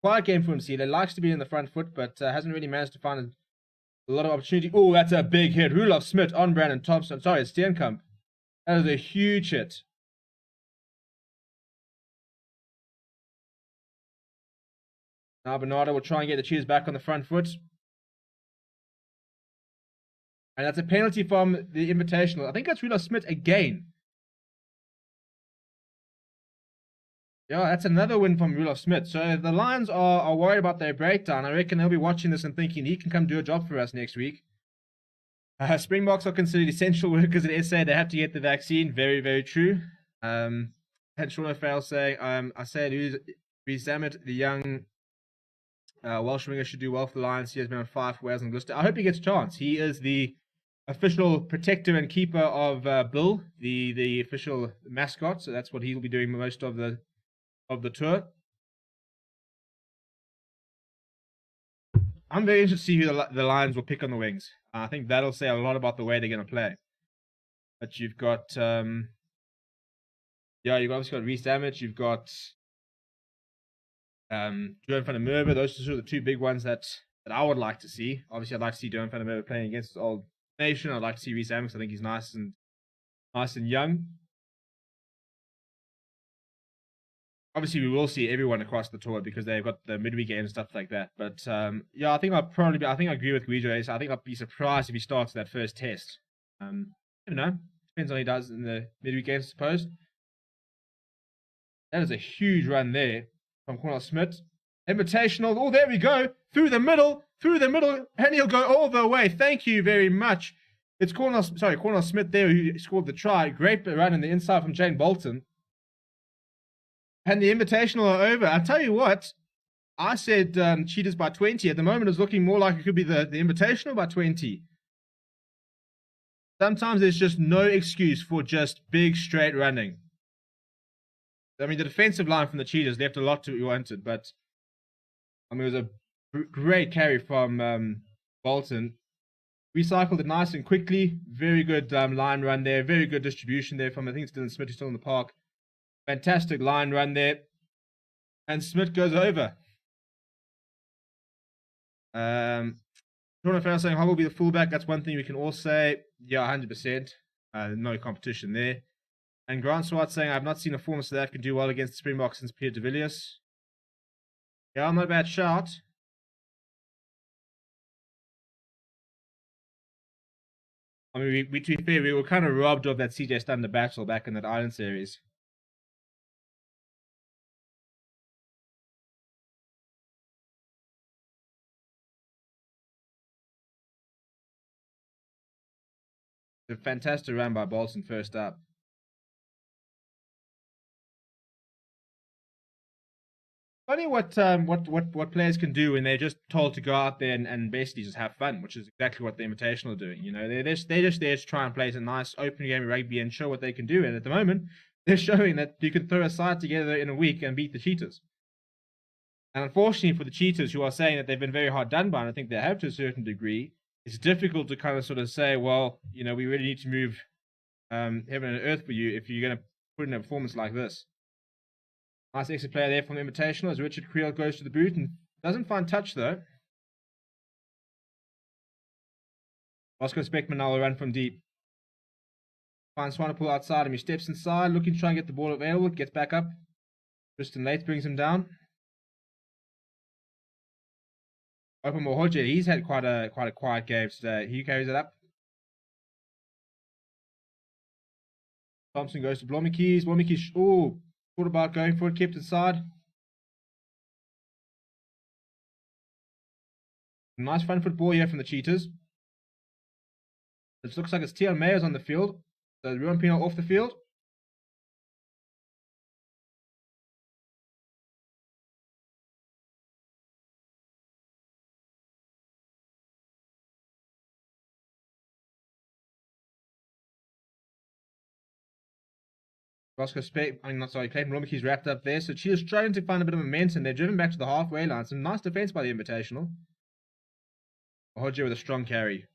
Quiet game for Nsila. Likes to be in the front foot, but hasn't really managed to find a lot of opportunity. Oh, that's a big hit. Roelof Smit on Brandon Thompson. Sorry, it's Steenkamp. That is a huge hit. Now Bernardo will try and get the Cheetahs back on the front foot. And that's a penalty from the Invitational. I think that's Roelof Smit again. Yeah, that's another win from Roelof Smit. So the Lions are worried about their breakdown. I reckon they'll be watching this and thinking he can come do a job for us next week. Springboks are considered essential workers in SA. They have to get the vaccine. Very, very true. And Sean O'Farrell saying, I say Reece Zammit, the young Welsh winger, should do well for the Lions. He has been on 5 for Wales and Gloucester. I hope he gets a chance. He is the official protector and keeper of Bill, the official mascot. So that's what he'll be doing most of the tour. I'm very interested to see who the Lions will pick on the wings. I think that'll say a lot about the way they're going to play. But you've got, you've obviously got Reece Zammit, you've got Johan van der Merwe. Those are sort of the 2 big ones that I would like to see. Obviously, I'd like to see Johan van der Merwe playing against Old Nation. I'd like to see Reece Zammit because I think he's nice and young. Obviously, we will see everyone across the tour because they've got the midweek games and stuff like that. But I think I agree with Guido. I think I'd be surprised if he starts that first test. I don't know. Depends on what he does in the midweek games, I suppose. That is a huge run there from Cornel Smit. Invitational. Oh, there we go. Through the middle, and he'll go all the way. Thank you very much. It's Cornel Smit there who scored the try. Great run in the inside from Jane Bolton. And the Invitational are over. I'll tell you what, I said Cheetahs by 20. At the moment, it's looking more like it could be the Invitational by 20. Sometimes there's just no excuse for just big, straight running. I mean, the defensive line from the Cheetahs left a lot to be wanted, but I mean, it was a great carry from Bolton. Recycled it nice and quickly. Very good line run there. Very good distribution there from, I think it's Dylan Smith, who's still in the park. Fantastic line run there. And Smith goes over. Sean O'Farrell saying, how will be the fullback? That's one thing we can all say. Yeah, 100%. No competition there. And Grant Swart saying, I've not seen a former South African do well against the Springboks since Peter de Villiers. Yeah, not a bad shout. I mean, to be fair, we were kind of robbed of that CJ Stander battle back in that Island series. A fantastic run by Bolton first up. Funny what players can do when they're just told to go out there and basically just have fun, which is exactly what the Invitational are doing. You know, they're just there to try and play a nice open game of rugby and show what they can do. And at the moment, they're showing that you can throw a side together in a week and beat the Cheetahs. And unfortunately for the Cheetahs, who are saying that they've been very hard done by, and I think they have to a certain degree, it's difficult to kind of sort of say, well, you know, we really need to move heaven and earth for you if you're going to put in a performance like this. Nice exit player there from the Invitational as Richard Creel goes to the boot and doesn't find touch though. Oscar Speckman now will run from deep. Finds Swanepoel outside him. He steps inside, looking to try and get the ball available. Gets back up. Tristan Laith brings him down. Open Mohoje, he's had quite a quiet game today. He carries it up. Thompson goes to Blommetjies. Blommetjies, thought about going for it, kept inside. Nice front foot ball here from the Cheetahs. It looks like it's Tian Mayers on the field. So Ruan Pienaar off the field. Clayton Romekey's wrapped up there. So Cheetahs trying to find a bit of momentum. They're driven back to the halfway line. Some nice defense by the Invitational. Hodge with a strong carry.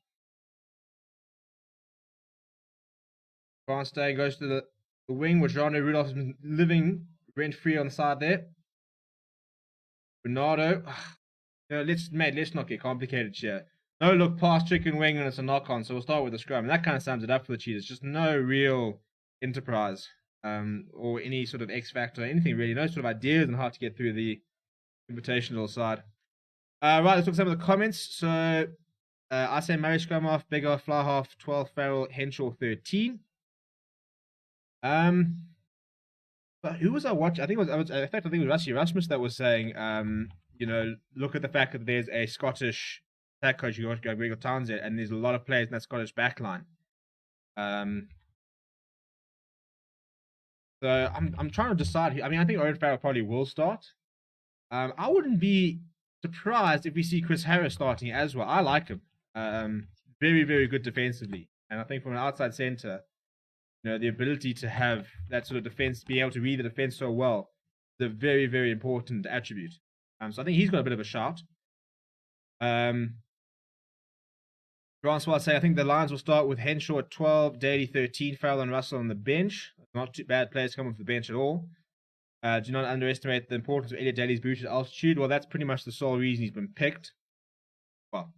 Kronstein goes to the wing, which Rano Rudolph has been living rent-free on the side there. Bernardo. Let's not get complicated here. No look past chicken wing and it's a knock-on, so we'll start with the scrum. And that kind of sums it up for the Cheetahs. Just no real enterprise or any sort of X factor, anything really. No sort of ideas on how to get through the Invitational side. Right, let's look at some of the comments. So I say Murray scrum half, big half, fly half, 12 Farrell, Henshaw 13. But who was I watching? I think it was Rusty Erasmus that was saying, look at the fact that there's a Scottish attack coach, Gregor Townsend, and there's a lot of players in that Scottish backline. So I'm trying to decide here. I mean, I think Owen Farrell probably will start. I wouldn't be surprised if we see Chris Harris starting as well. I like him. Very, very good defensively. And I think from an outside centre, the ability to have that sort of defense, be able to read the defense so well, is a very, very important attribute. So I think he's got a bit of a shout. Francois say, I think the Lions will start with Henshaw at 12, Daly 13, Farrell and Russell on the bench. Not too bad players coming off the bench at all. Do not underestimate the importance of Elliot Daly's boot at altitude. Well, that's pretty much the sole reason he's been picked. Well,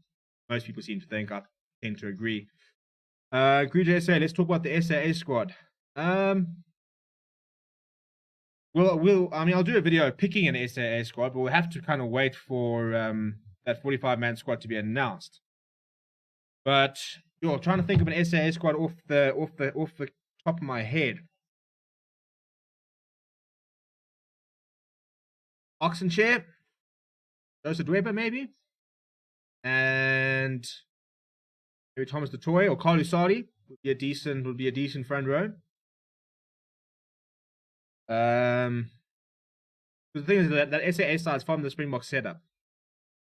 most people seem to think. I tend to agree. Gruja say, let's talk about the SAA squad. I'll do a video picking an SAA squad, but we'll have to kind of wait for that 45-man squad to be announced. But trying to think of an SAA squad off the top of my head. Oxenchair, Joseph Dweber maybe, and maybe Thomas DeToy or Carl Usari would be a decent front row. The thing is that SAA side is from the Springbok setup,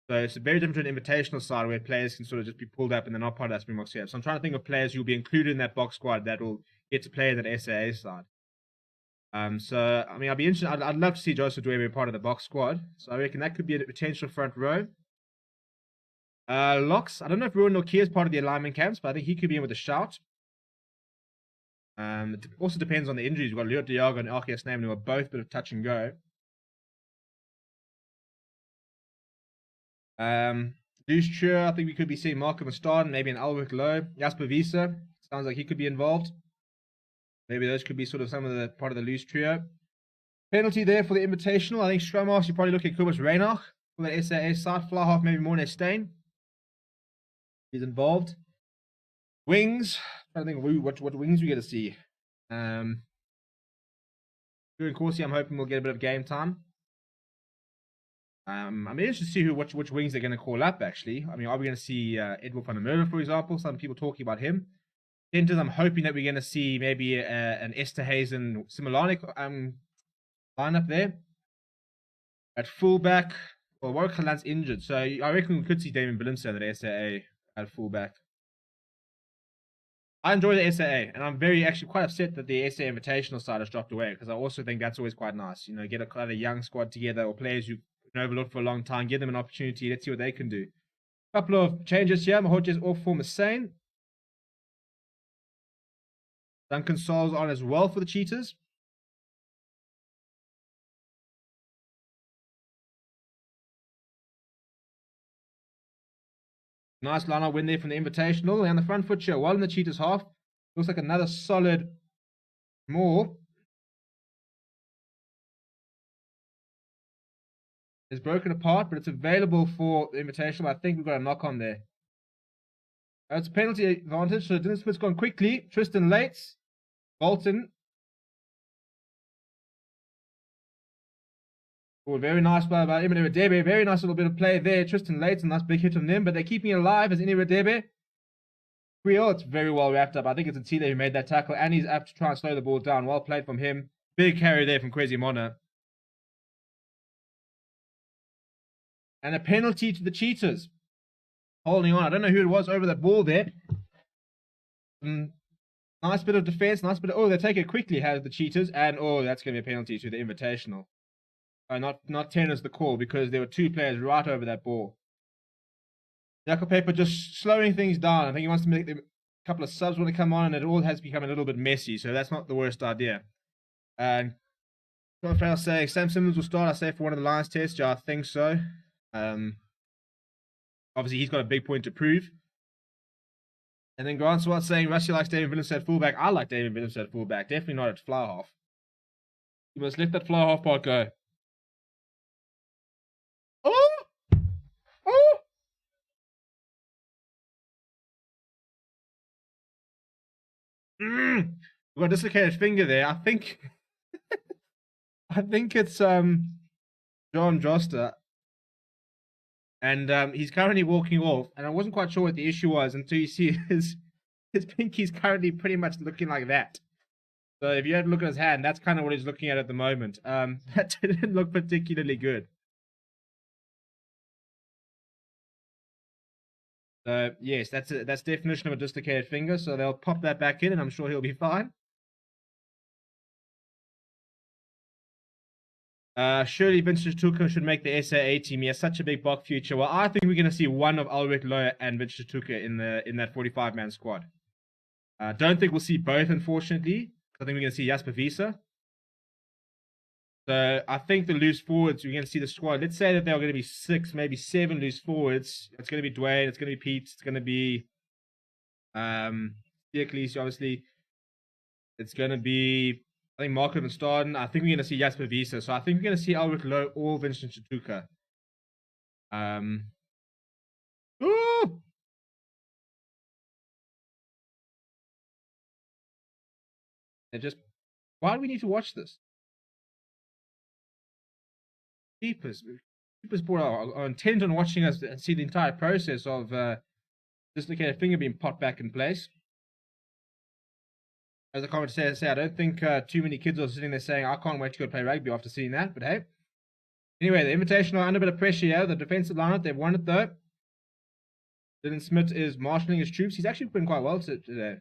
so it's very different to an invitational side where players can sort of just be pulled up and they're not part of that Springbok setup. So I'm trying to think of players who will be included in that box squad that will get to play that SAA side. So I mean, I'd be interested. I'd love to see Joseph Dwyer be part of the box squad. So I reckon that could be a potential front row. Locks. I don't know if Ruan Nokia is part of the alignment camps, but I think he could be in with a shout. It also depends on the injuries. We've got Leo Diago and RKS Naaman who are both a bit of touch and go. Loose Trio, I think we could be seeing Marco Mustard, maybe an Albert Lowe. Jasper Visa, sounds like he could be involved. Maybe those could be sort of some of the part of the loose trio. Penalty there for the Invitational. I think scrum half, you probably look at Kobus Reinach for the SAA side. Fly half, maybe Morne Steyn. He's involved. Wings. I'm trying to think of what wings we get to see. During Corsi, I'm hoping we'll get a bit of game time. I'm interested to see which wings they're going to call up, actually. I mean, are we going to see Edward van der Merwe, for example? Some people talking about him. Centers, I'm hoping that we're going to see maybe an Esterhazen Simulanic lineup there. At fullback, well, Warwick Galan's injured, so I reckon we could see Damien Billinson at SAA at fullback. I enjoy the SAA, and I'm actually quite upset that the SAA Invitational side has dropped away, because I also think that's always quite nice. Get quite a young squad together, or players you've been overlooked for a long time, give them an opportunity, let's see what they can do. A couple of changes here. Mahoja's off for Massain. Duncan Sol's on as well for the Cheetahs. Nice line-up win there from the Invitational. And the front foot here, while in the Cheetahs half, looks like another solid more. It's broken apart, but it's available for the Invitational. I think we've got a knock on there. It's a penalty advantage, so Dennis Smith's gone quickly. Tristan Lates. Bolton. Oh, very nice play by Imene Radebe. Very nice little bit of play there. Tristan Lates, a nice big hit on them, but they're keeping it alive as Imene Radebe. It's very well wrapped up. I think it's Ntile who made that tackle, and he's apt to try and slow the ball down. Well played from him. Big carry there from Kwesi Mona. And a penalty to the Cheetahs. Holding on. I don't know who it was over that ball there. Nice bit of defense, nice bit of... Oh, they take it quickly, has the Cheetahs, and oh, that's going to be a penalty to the Invitational. Not 10 is the call, because there were 2 players right over that ball. Jaco Paper just slowing things down. I think he wants to make a couple of subs want to come on, and it all has become a little bit messy, so that's not the worst idea. And John Farrell saying Sam Simmons will start, I say, for one of the Lions tests. Yeah, I think so. Obviously, he's got a big point to prove. And then Grant Swart saying Rusty likes David Williams at fullback. I like David Williams at fullback. Definitely not at fly half. You must let that fly half part go. Oh! Oh! We've got a dislocated finger there. I think I think it's John Joster. And he's currently walking off, and I wasn't quite sure what the issue was until you see his pinky's currently pretty much looking like that. So if you had a look at his hand, that's kind of what he's looking at the moment. That didn't look particularly good. So yes, that's definition of a dislocated finger. So they'll pop that back in, and I'm sure he'll be fine. Surely Vincent Tuka should make the SAA team. He has such a big Bok future. Well, I think we're going to see one of Ulrich Lohr and Vincent Tuka in that 45-man squad. Don't think we'll see both, unfortunately. I think we're going to see Jasper Wiese. So I think the loose forwards, we're going to see the squad. Let's say that there are going to be 6, maybe 7 loose forwards. It's going to be Dwayne. It's going to be Pete. It's going to be Diaklees, obviously. It's going to be... I think Marco and Staden. I think we're going to see Jasper Wiese. So I think we're going to see Ulrich Lohr or Vincent Tuka. Ooh! Why do we need to watch this? Keepers board are intent on watching us and see the entire process of dislocated finger being popped back in place. As a commentator say, I don't think too many kids are sitting there saying, I can't wait to go play rugby after seeing that, but hey. Anyway, the Invitational are under a bit of pressure here. The defensive lineup, they've won it though. Dylan Smith is marshalling his troops. He's actually been quite well today.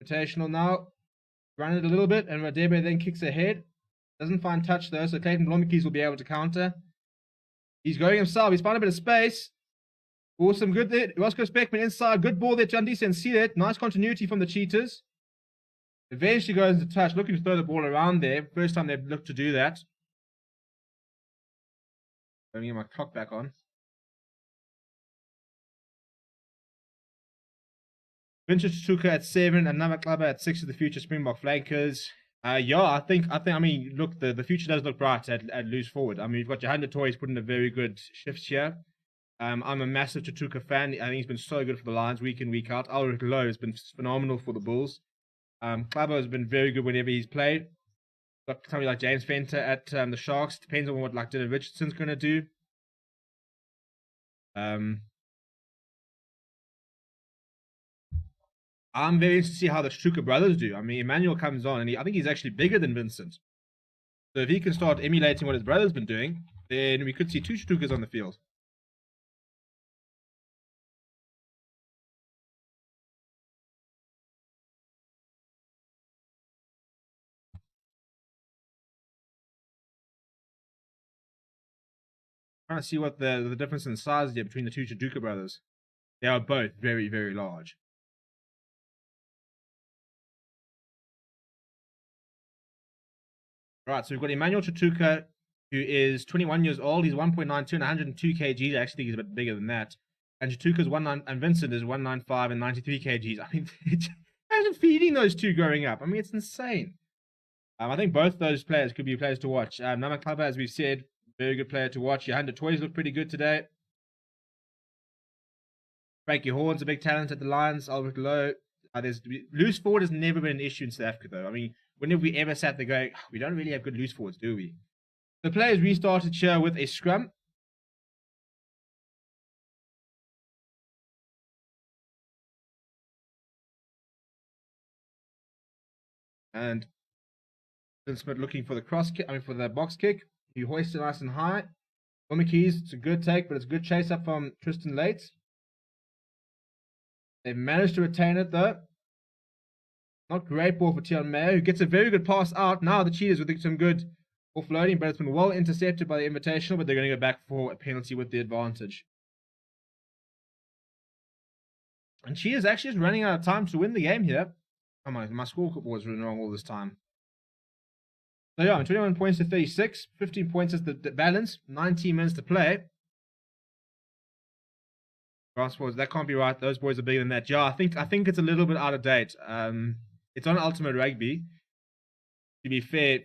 Invitational now. Run it a little bit, and Radebe then kicks ahead. Doesn't find touch though, so Clayton Blommetjies will be able to counter. He's going himself. He's found a bit of space. Awesome. Good there. Roscoe Speckman inside. Good ball there. Jandisa and see it. Nice continuity from the Cheetahs. Eventually goes into touch. Looking to throw the ball around there. First time they've looked to do that. Let me get my clock back on. Vincent Tuka at 7 and Namaklaba at 6 of the future Springbok flankers. Yeah, I mean, look, the future does look bright at loose forward. I mean, you've got Johanna Toys putting a very good shifts here. I'm a massive Tuka fan. I think he's been so good for the Lions week in, week out. Ulrich Lohr has been phenomenal for the Bulls. Klabo has been very good whenever he's played. Got somebody like James Fenter at the Sharks. Depends on what like Dylan Richardson's going to do. I'm very interested to see how the Tuka brothers do. I mean, Emmanuel comes on, and I think he's actually bigger than Vincent. So if he can start emulating what his brother's been doing, then we could see 2 Tukas on the field. Trying to see what the difference in size is here between the 2 Tuka brothers. They are both very, very large. Right, so we've got Emmanuel Tuka, who is 21 years old. He's 1.92 and 102 kgs. I actually think he's a bit bigger than that. And Tuka's 19, and Vincent is 195 and 93 kgs. I mean, imagine feeding those 2 growing up. I mean, it's insane. I think both those players could be players to watch. Nama Klaba, as we've said, very good player to watch. Johanna Toys look pretty good today. Frankie Horn's a big talent at the Lions. Ulrich Lohr. Loose forward has never been an issue in South Africa, though. I mean, when have we ever sat there going, we don't really have good loose forwards, do we? The players restarted here with a scrum. And Smith looking for the cross kick, for the box kick. He hoists it nice and high. Keys, it's a good take, but it's a good chase up from Tristan Late. They've managed to retain it though. Not great ball for Tion Mayo, who gets a very good pass out. Now the Cheetahs with some good offloading, but it's been well intercepted by the Invitational, but they're going to go back for a penalty with the advantage. And Cheetahs actually just running out of time to win the game here. Come on, my scoreboard was running wrong all this time. So yeah, 21 points to 36, 15 points is the balance, 19 minutes to play. That can't be right. Those boys are bigger than that. Yeah, I think it's a little bit out of date. It's on Ultimate Rugby. To be fair,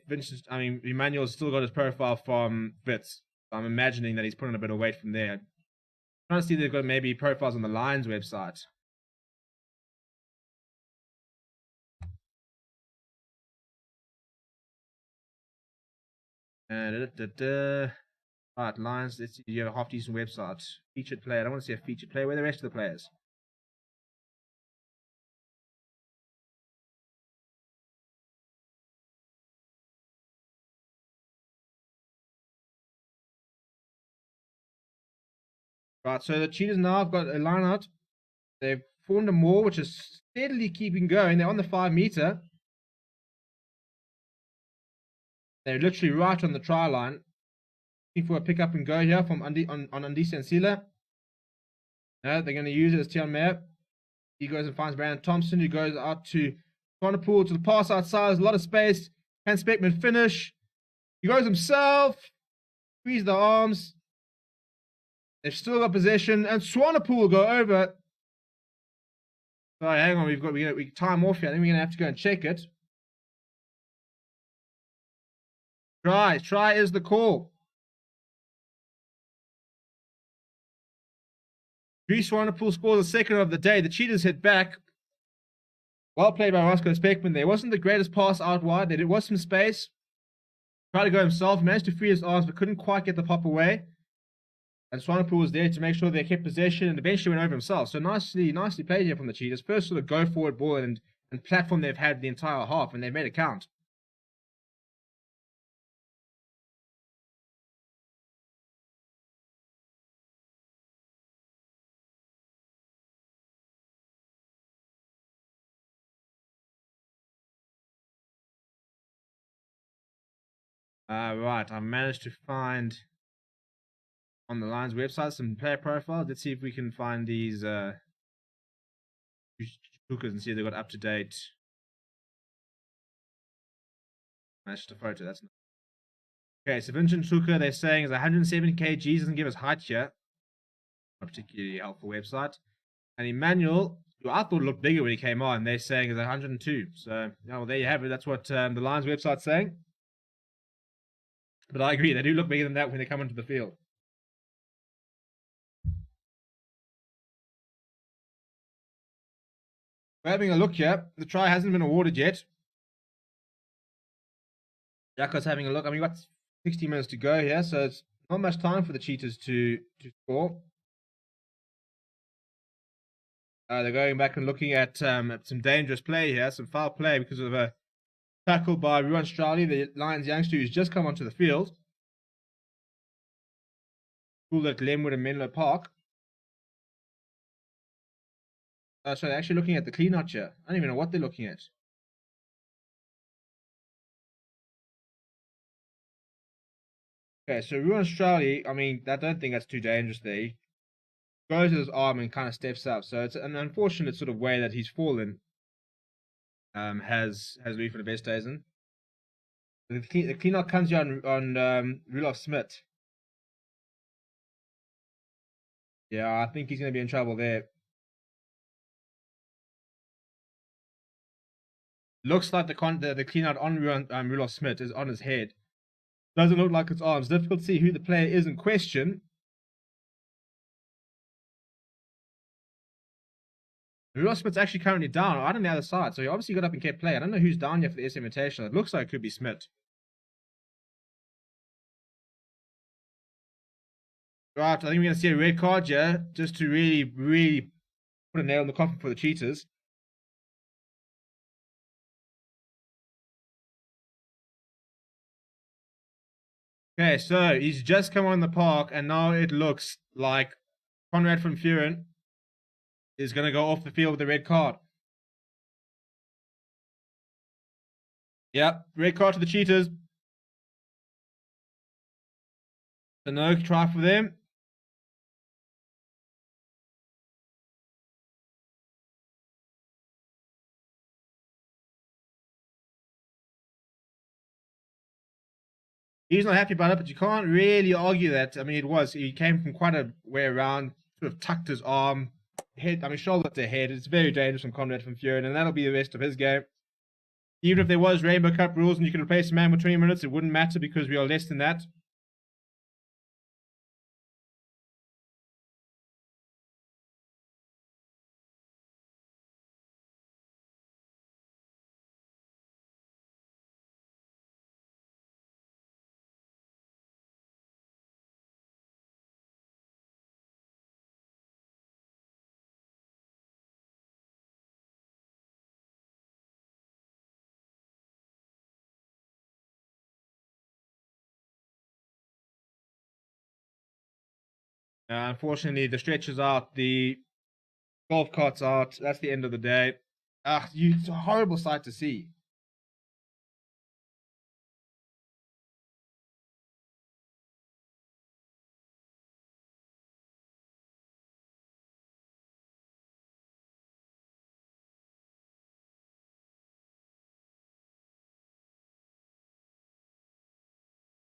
Emmanuel's still got his profile from Wits. So I'm imagining that he's putting a bit of weight from there. I'm trying to see if they've got maybe profiles on the Lions website. Right, Lions, let's see, you have a half decent website. Featured player. I don't want to see a featured player. Where are the rest of the players? Right, so the Cheetahs now have got a line out. They've formed a maul, which is steadily keeping going. They're on the 5 meter. They're literally right on the try line. Looking for a pick up and go here from on Andisa and Sila. No, they're going to use it as Tion Mayo. He goes and finds Brandon Thompson, who goes out to Swanepoel to the pass outside. There's a lot of space. Can Speckman finish? He goes himself. Squeeze the arms. They've still got possession, and Swanepoel will go over. Sorry, hang on. We time off here. I think we're going to have to go and check it. Try is the call. Swanepoel scores the second of the day. The Cheetahs hit back. Well played by Roscoe Speckman there. Wasn't the greatest pass out wide. There was some space. Tried to go himself. Managed to free his arms, but couldn't quite get the pop away. And Swanepoel was there to make sure they kept possession and eventually went over himself. So nicely played here from the Cheetahs. First sort of go forward ball and platform they've had the entire half, and they've made it count. Right, I've managed to find on the Lions website some player profiles. Let's see if we can find these and see if they've got up to date. Match the photo. That's not... Okay. So Vincent Tuka, they're saying is 107 kg. Doesn't give us height here. Not particularly helpful website. And Emmanuel, who I thought looked bigger when he came on, they're saying is 102. So yeah, well, there you have it. That's what the Lions website's saying. But I agree, they do look bigger than that when they come onto the field. We're having a look here. The try hasn't been awarded yet. Jako's having a look. I mean, we've got 60 minutes to go here, so it's not much time for the Cheetahs to score. They're going back and looking at some dangerous play here, some foul play because of a tackle by Ruan Strali, the Lions youngster who's just come onto the field. School at Glenwood and Menlo Park. So they're actually looking at the clean out here. I don't even know what they're looking at. Okay, so Ruan Strali, I mean, I don't think that's too dangerous there. He goes to his arm and kind of steps up. So it's an unfortunate sort of way that he's fallen. Has Louis for the best days in. The clean out comes here on Rudolph Smith. Yeah, I think he's going to be in trouble there. Looks like the clean out on Rudolph Smith is on his head. Doesn't look like it's arms. Difficult to see who the player is in question. Rudolph Smith's actually currently down right on the other side, so he obviously got up and kept playing. I don't know who's down here for the SM Invitational. It looks like it could be Smith. Right, I think we're going to see a red card here, just to really put a nail in the coffin for the Cheetahs. Okay, so he's just come on the park, and now it looks like Conrad van Vuren is going to go off the field with the red card. Yep, red card to the Cheetahs. So no try for them. He's not happy about it, but you can't really argue that. I mean, he came from quite a way around, sort of tucked his arm, shoulder to head. It's very dangerous from Conrad van Vuren, and that'll be the rest of his game. Even if there was Rainbow Cup rules and you could replace a man with 20 minutes, it wouldn't matter because we are less than that. Unfortunately, the stretch is out. The golf cart's out. That's the end of the day. It's a horrible sight to see.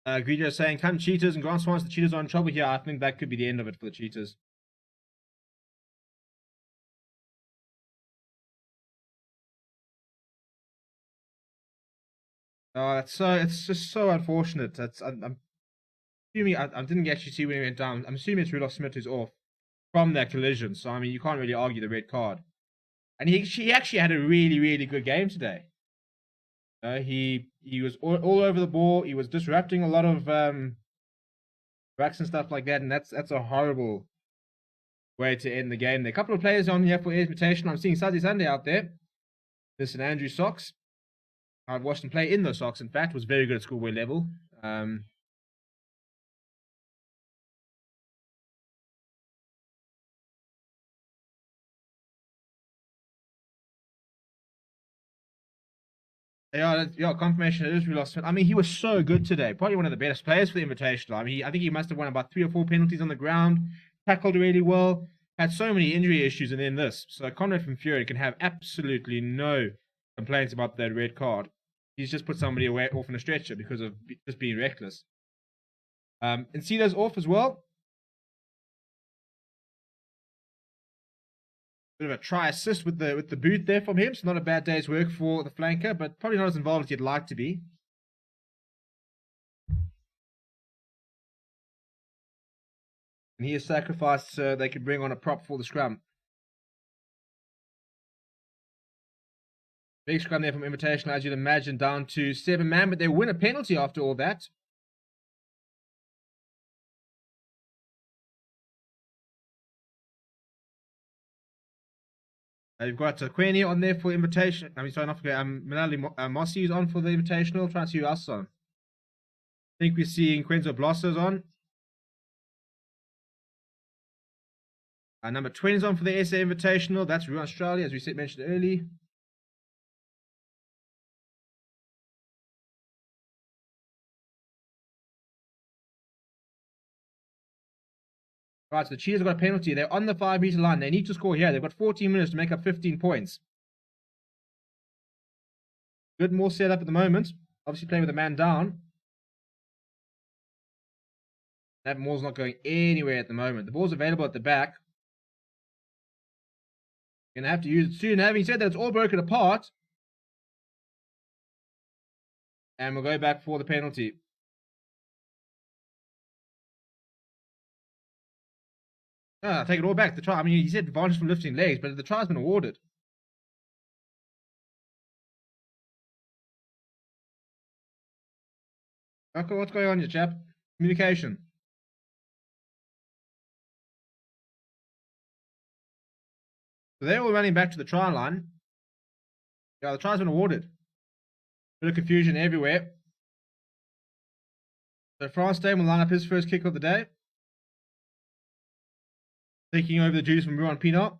Guido saying, come Cheetahs, and Grant Swans, the Cheetahs are in trouble here. I think that could be the end of it for the Cheetahs. It's just so unfortunate. I'm assuming I didn't actually see when he went down. I'm assuming it's Rudolph Smith who's off from that collision. So I mean, you can't really argue the red card. And he actually had a really, really good game today. He was all over the ball. He was disrupting a lot of racks and stuff like that, and that's a horrible way to end the game. There are a couple of players on here for Invitational. I'm seeing Sazi Sunday out there. The St Andrew Sox. I've watched him play in those Sox. In fact, was very good at schoolboy level. Yeah, confirmation. It is Rudolph Smith. I mean, he was so good today. Probably one of the best players for the Invitational. I mean, I think he must have won about 3 or 4 penalties on the ground. Tackled really well. Had so many injury issues, and then this. So Conrad van Vuren can have absolutely no complaints about that red card. He's just put somebody away off in a stretcher because of just being reckless. And CHEETAHs off as well. Bit of a try assist with the boot there from him. So not a bad day's work for the flanker, but probably not as involved as you'd like to be. And he is sacrificed so they could bring on a prop for the scrum. Big scrum there from Invitational, as you'd imagine, down to 7 man, but they win a penalty after all that. You've got Queni on there for Invitation. I mean, sorry, not for Manali Mossi is on for the Invitational. Trying to see who else is on. I think we're seeing Quenzo Blosso's on. Number 20 is on for the SA Invitational. That's Ruan Australia, as we mentioned earlier. Right, so the Cheetahs have got a penalty. They're on the 5-meter line. They need to score here. They've got 14 minutes to make up 15 points. Good more set up at the moment. Obviously playing with a man down. That ball's not going anywhere at the moment. The ball's available at the back. Going to have to use it soon. Having said that, it's all broken apart. And we'll go back for the penalty. I take it all back. The try. I mean, he said advantage from lifting legs, but the try's been awarded. Okay, what's going on here, chap? Communication. So they're all running back to the try line. Yeah, the try's been awarded. Bit of confusion everywhere. So France Day will line up his first kick of the day. Taking over the duties from Ruan Pinot.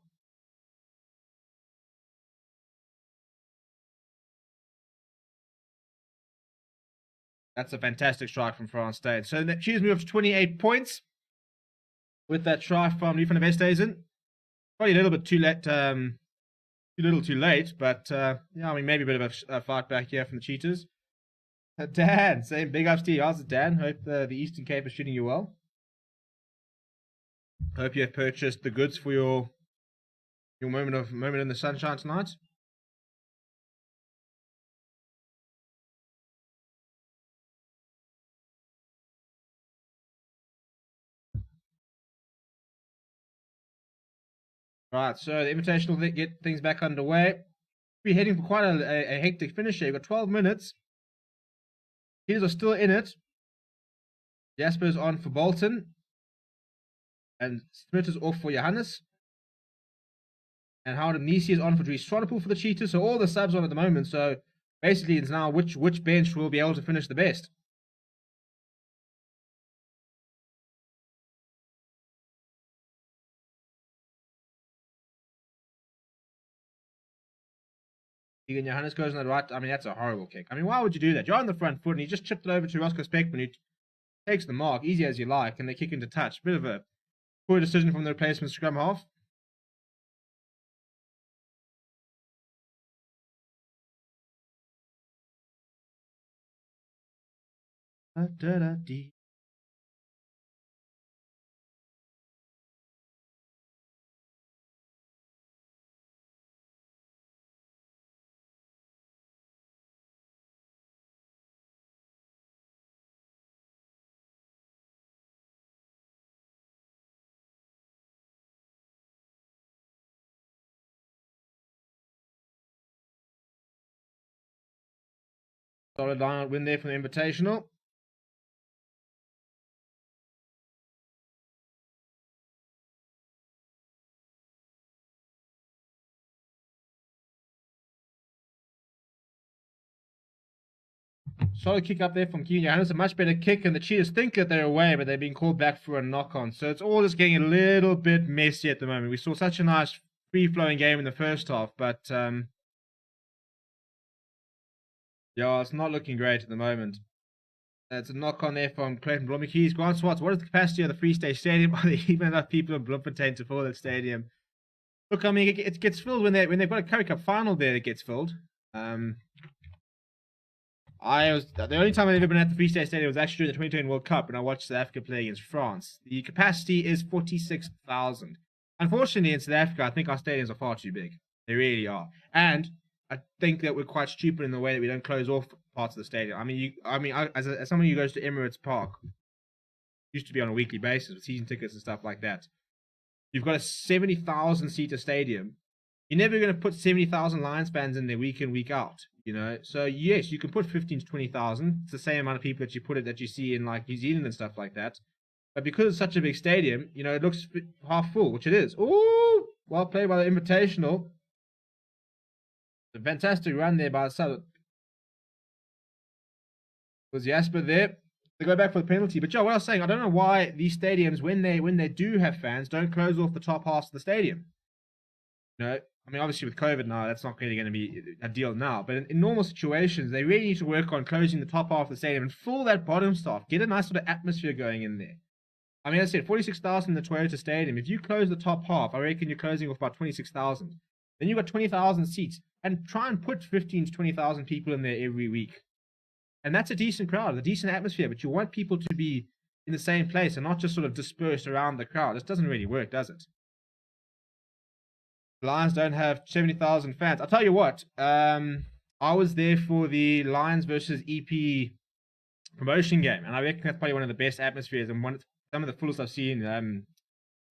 That's a fantastic strike from France Day. So the Cheetahs move up to 28 points with that try from Lee van der Westhuizen. Probably a little bit too late, too late, but yeah, I mean, maybe a bit of a fight back here from the Cheetahs. Dan, saying big ups to you. How's it, Dan? Hope the Eastern Cape is treating you well. Hope you have purchased the goods for your moment in the sunshine tonight. Right, so the Invitational get things back underway. We're heading for quite a hectic finish here. We've got 12 minutes. Cheetahs are still in it. Jasper's on for Bolton. And Smith is off for Johannes. And Howard Nisi is on for Dries Swanepoel for the Cheetahs. So all the subs on at the moment. So basically it's now which bench will be able to finish the best. Egan Johannes goes on the right. I mean, that's a horrible kick. I mean, why would you do that? You're on the front foot and he just chipped it over to Roscoe Speckman, who takes the mark, easy as you like, and they kick into touch. Bit of a poor decision from the replacement scrum half. Solid line win there from the Invitational. Solid kick up there from Keegan Johannes. A much better kick, and the Cheetahs think that they're away, but they're being called back for a knock-on. So it's all just getting a little bit messy at the moment. We saw such a nice free-flowing game in the first half, but yeah, it's not looking great at the moment. It's a knock-on there from Clayton Blommekeys. Grant Swartz, what is the capacity of the Free State Stadium? Are there even enough people in Bloemfontein to fill that stadium? Look, I mean, it gets filled when they've got a Currie Cup final there. It gets filled. The only time I've ever been at the Free State Stadium was actually during the 2020 World Cup when I watched South Africa play against France. The capacity is 46,000. Unfortunately, in South Africa, I think our stadiums are far too big. They really are. And I think that we're quite stupid in the way that we don't close off parts of the stadium. As someone who goes to Emirates Park, used to be on a weekly basis with season tickets and stuff like that. You've got a 70,000 seater stadium. You're never going to put 70,000 Lions fans in there week in, week out. You know, so yes, you can put 15 to 20,000. It's the same amount of people that you see in like New Zealand and stuff like that. But because it's such a big stadium, you know, it looks half full, which it is. Ooh, well played by the Invitational. A fantastic run there by the sub. Was Jasper there? They go back for the penalty. But Joe, what I was saying, I don't know why these stadiums, when they do have fans, don't close off the top half of the stadium. You know, I mean, obviously with COVID now, that's not really going to be a deal now. But in normal situations, they really need to work on closing the top half of the stadium and fill that bottom half. Get a nice sort of atmosphere going in there. I mean, as I said, 46,000 in the Toyota Stadium. If you close the top half, I reckon you're closing off about 26,000. Then you've got 20,000 seats. And try and put 15 to 20,000 people in there every week. And that's a decent crowd, a decent atmosphere. But you want people to be in the same place and not just sort of dispersed around the crowd. This doesn't really work, does it? The Lions don't have 70,000 fans. I'll tell you what. I was there for the Lions versus EP promotion game. And I reckon that's probably one of the best atmospheres and some of the fullest I've seen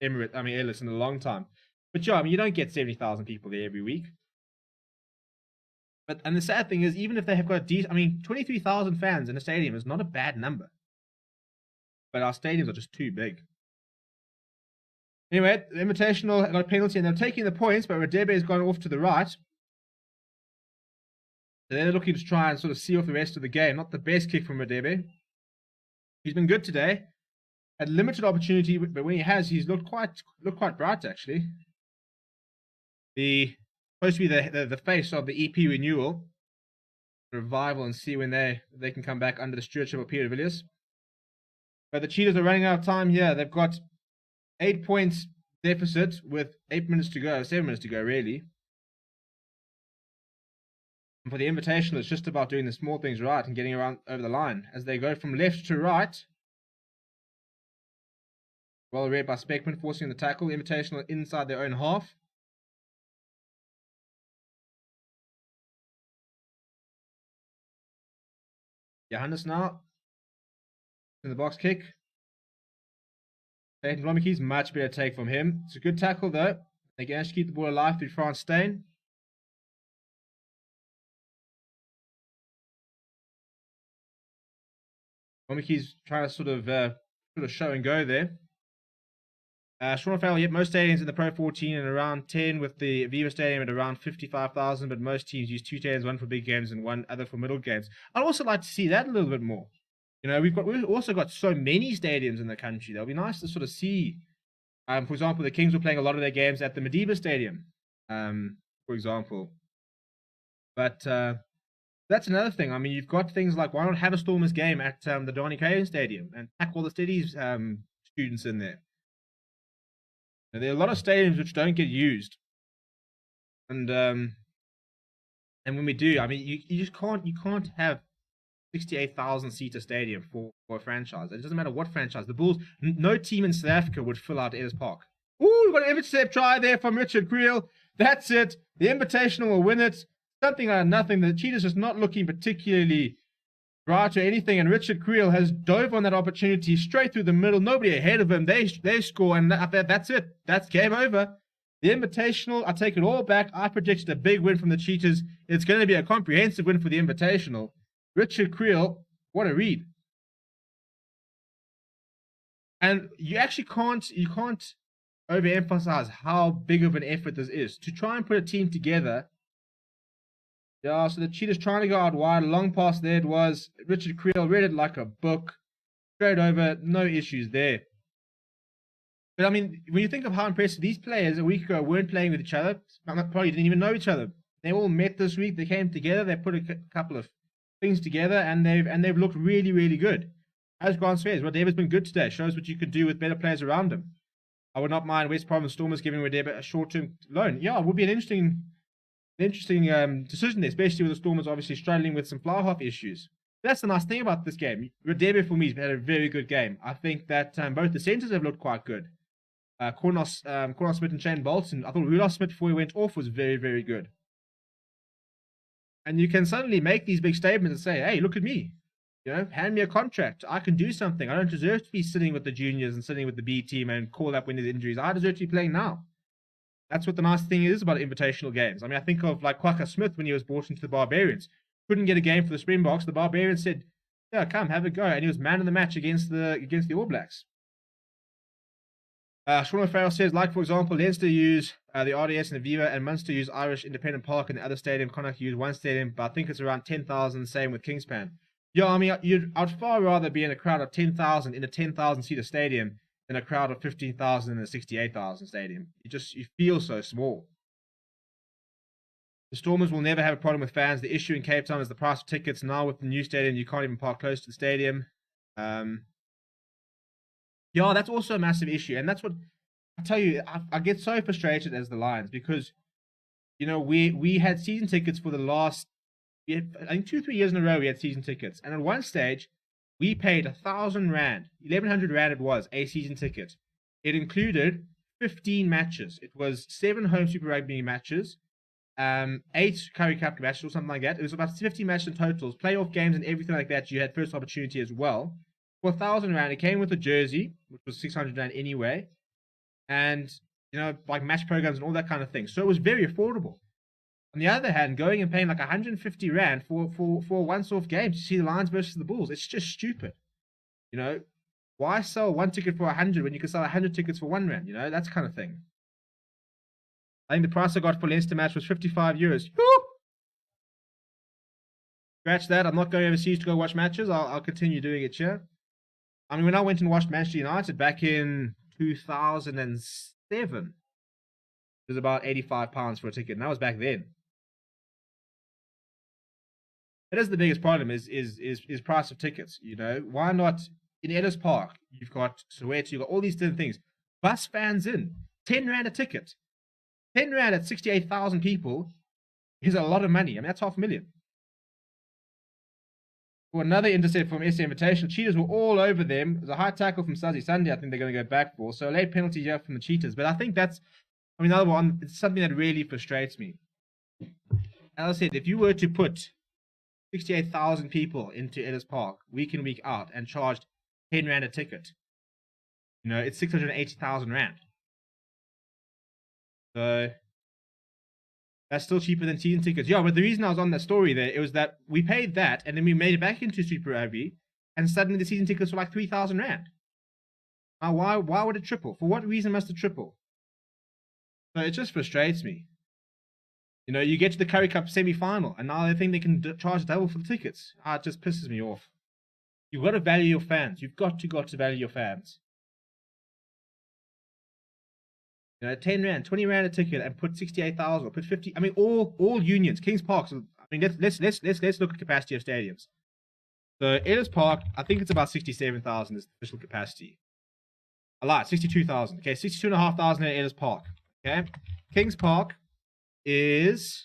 Ellis in a long time. But yeah, I mean, you don't get 70,000 people there every week. And the sad thing is, even if they have got 23,000 fans in a stadium is not a bad number. But our stadiums are just too big. Anyway, the Invitational got a penalty and they're taking the points, but Radebe has gone off to the right. So they're looking to try and sort of see off the rest of the game. Not the best kick from Radebe. He's been good today. Had limited opportunity, but when he has, he's looked quite bright actually. The supposed to be the face of the EP renewal, revival, and see when they can come back under the stewardship of Peter Villiers. But the Cheetahs are running out of time here. They've got 8 points deficit with 7 minutes to go really. And for the Invitational, it's just about doing the small things right and getting around over the line as they go from left to right. Well read by Speckman, forcing the tackle. Invitational inside their own half. Johannes now in the box kick. Clayton Blommeke's much better take from him. It's a good tackle though. They can actually keep the ball alive through Frans Steyn. Blommeke's trying to sort of show and go there. Sean O'Farrell, yet most stadiums in the Pro 14 and around 10, with the Viva Stadium at around 55,000, but most teams use 2 stadiums, one for big games and one other for middle games. I'd also like to see that a little bit more. You know, we've also got so many stadiums in the country. That'll be nice to sort of see. For example, the Kings were playing a lot of their games at the Madiba Stadium, for example. But that's another thing. I mean, you've got things like, why not have a Stormers game at the Donny Caine Stadium and pack all the Steadies students in there? Now, there are a lot of stadiums which don't get used, and when we do, I mean, you just can't have 68,000 seater stadium for a franchise. It doesn't matter what franchise. The Bulls, no team in South Africa would fill out Ellis Park. Ooh, we've got an intercept try there from Richard Creel. That's it. The Invitational will win it. Something out of nothing. The Cheetahs just not looking particularly bright or anything, and Richard Creel has dove on that opportunity straight through the middle. Nobody ahead of him. They score, and that's it. That's game over. The Invitational, I take it all back. I predicted a big win from the Cheetahs. It's going to be a comprehensive win for the Invitational. Richard Creel, what a read. And you actually can't overemphasize how big of an effort this is. To try and put a team together. Yeah, so the Cheetahs trying to go out wide. Long pass there it was. Richard Creel read it like a book. Straight over, no issues there. But I mean, when you think of how impressive these players a week ago weren't playing with each other, probably didn't even know each other. They all met this week. They came together. They put a couple of things together, and they've looked really, really good. As Grant says, Radeba's been good today. Shows what you could do with better players around him. I would not mind West Province Stormers giving Radeba a short-term loan. Yeah, it would be an interesting decision there, especially with the Stormers obviously struggling with some fly-half issues. That's the nice thing about this game. Radeba, for me, has had a very good game. I think that both the centres have looked quite good. Cornos Smith and Shane Bolton. I thought Rudolph Smith, before he went off, was very, very good. And you can suddenly make these big statements and say, hey, look at me. You know, hand me a contract. I can do something. I don't deserve to be sitting with the juniors and sitting with the B team and call up when there's injuries. I deserve to be playing now. That's what the nice thing is about invitational games. I mean, I think of like Quacka Smith when he was brought into the Barbarians. Couldn't get a game for the Springboks. The Barbarians said, yeah, come, have a go. And he was man of the match against the All Blacks. Sean O'Farrell says, like, for example, Leinster use the RDS and the Viva, and Munster use Irish Independent Park, and the other stadium, Connacht use one stadium, but I think it's around 10,000, same with Kingspan. Yeah, I mean, I'd far rather be in a crowd of 10,000 in a 10,000-seater stadium than a crowd of 15,000 in a 68,000 stadium. You feel so small. The Stormers will never have a problem with fans. The issue in Cape Town is the price of tickets. Now with the new stadium, you can't even park close to the stadium. Yeah, that's also a massive issue. And that's what, I tell you, I get so frustrated as the Lions because, you know, we had season tickets for the last, I think 2-3 years in a row we had season tickets. And at one stage, we paid 1,000 Rand, 1,100 Rand it was, a season ticket. It included 15 matches. It was 7 home Super Rugby matches, 8 Currie Cup matches or something like that. It was about 50 matches in totals, playoff games and everything like that. You had first opportunity as well. For 1,000 Rand, it came with a jersey, which was 600 Rand anyway, and, you know, like match programs and all that kind of thing. So it was very affordable. On the other hand, going and paying like 150 Rand for a once-off game to see the Lions versus the Bulls, it's just stupid. You know, why sell one ticket for 100 when you can sell 100 tickets for 1 Rand? You know, that kind of thing. I think the price I got for Leinster match was 55 euros. Woo! Scratch that. I'm not going overseas to go watch matches. I'll continue doing it here. I mean, when I went and watched Manchester United back in 2007, it was about £85 for a ticket, and that was back then. That is the biggest problem is price of tickets. You know, why not in Ellis Park? You've got Soweto, you've got all these different things. Bus fans in, 10 rand a ticket, 10 rand at 68,000 people is a lot of money. I mean, that's $500,000. For another intercept from SA Invitational, Cheetahs were all over them. There's a high tackle from Sazi Sunday. I think they're going to go back for. So a late penalty here from the Cheetahs. But I think that's, I mean, another one. It's something that really frustrates me. As I said, if you were to put 68,000 people into Ellis Park week in, week out and charged 10 rand a ticket, you know, it's 680,000 rand. So that's still cheaper than season tickets. Yeah, but the reason I was on that story there, it was that we paid that and then we made it back into Super Rugby and suddenly the season tickets were like 3,000 rand. Now, why would it triple? For what reason must it triple? So it just frustrates me. You know, you get to the Currie Cup semi-final and now they think they can charge double for the tickets. It just pisses me off. You've got to value your fans. You've got to value your fans. You know, 10 rand, 20 rand a ticket, and put 68,000 or put 50. I mean, all unions, Kings Park. So, I mean, let's look at capacity of stadiums. So Ellis Park, I think it's about 67,000 is the official capacity. I lied, 62,000. Okay, 62,500 at Ellis Park. Okay, Kings Park is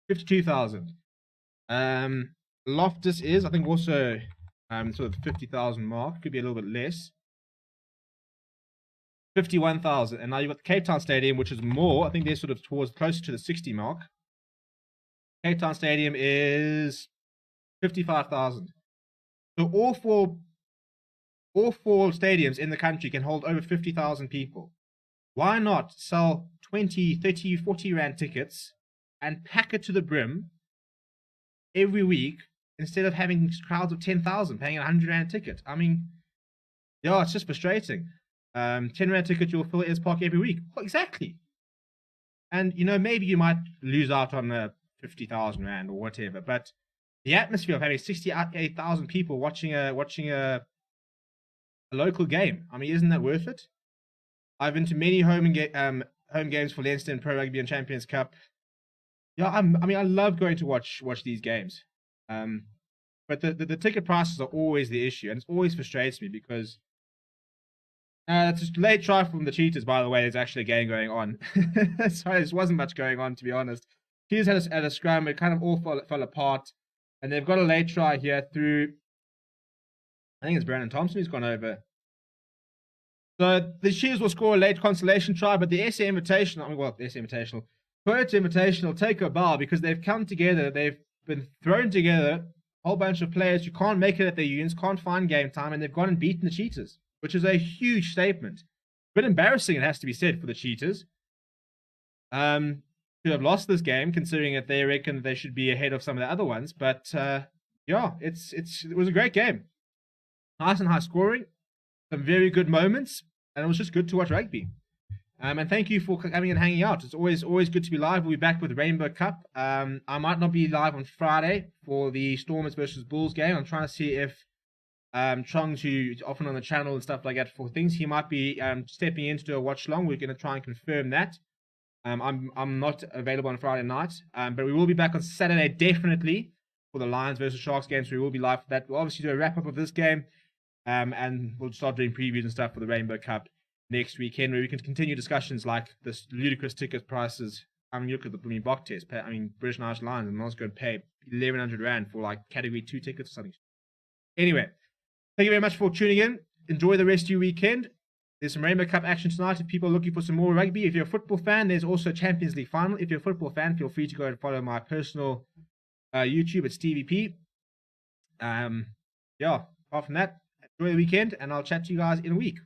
52,000. Loftus is, I think, also sort of 50,000 mark. Could be a little bit less. 51,000, and now you've got the Cape Town Stadium, which is more. I think they're sort of towards closer to the 60 mark. Cape Town Stadium is 55,000. So all four stadiums in the country can hold over 50,000 people. Why not sell 20, 30, 40 rand tickets and pack it to the brim every week instead of having crowds of 10,000 paying 100 rand a ticket? I mean, yeah, it's just frustrating. 10 rand ticket, you'll fill Ellis Park every week. Well, exactly. And, you know, maybe you might lose out on 50,000 rand or whatever, but the atmosphere of having 68,000 people watching a local game, I mean, isn't that worth it? I've been to many home games for Leinster and Pro Rugby and Champions Cup. Yeah, I mean, I love going to watch these games. But the ticket prices are always the issue, and it always frustrates me because it's a late try from the Cheetahs, by the way. There's actually a game going on. Sorry, there wasn't much going on, to be honest. Cheetahs had a scrum. It kind of all fell apart. And they've got a late try here through, I think it's Brandon Thompson who's gone over. So the Cheetahs will score a late consolation try, but the SA Invitational, Toyota Invitational take a bow because they've come together. They've been thrown together, a whole bunch of players who can't make it at their unions, can't find game time, and they've gone and beaten the Cheetahs, which is a huge statement. A bit embarrassing, it has to be said, for the Cheetahs to have lost this game, considering that they reckon they should be ahead of some of the other ones. But yeah, it was a great game. Nice and high scoring, some very good moments, and it was just good to watch rugby. And thank you for coming and hanging out. It's always good to be live. We'll be back with Rainbow Cup. I might not be live on Friday for the Stormers versus Bulls game. I'm trying to see if Chong, who's often on the channel and stuff like that for things, he might be stepping in to do a watch along. We're going to try and confirm that. I'm not available on Friday night, but we will be back on Saturday definitely for the Lions versus Sharks game. So we will be live for that. We'll obviously do a wrap up of this game, and we'll start doing previews and stuff for the Rainbow Cup next weekend, where we can continue discussions like this ludicrous ticket prices. I mean, look at the blooming block test. I mean, British and Irish Lions, and I was going to pay 1,100 rand for like Category 2 tickets or something. Anyway, thank you very much for tuning in. Enjoy the rest of your weekend. There's some Rainbow Cup action tonight if people are looking for some more rugby. If you're a football fan, there's also a Champions League final. If you're a football fan, feel free to go and follow my personal YouTube at Stevie P. Yeah, apart from that, enjoy the weekend, and I'll chat to you guys in a week.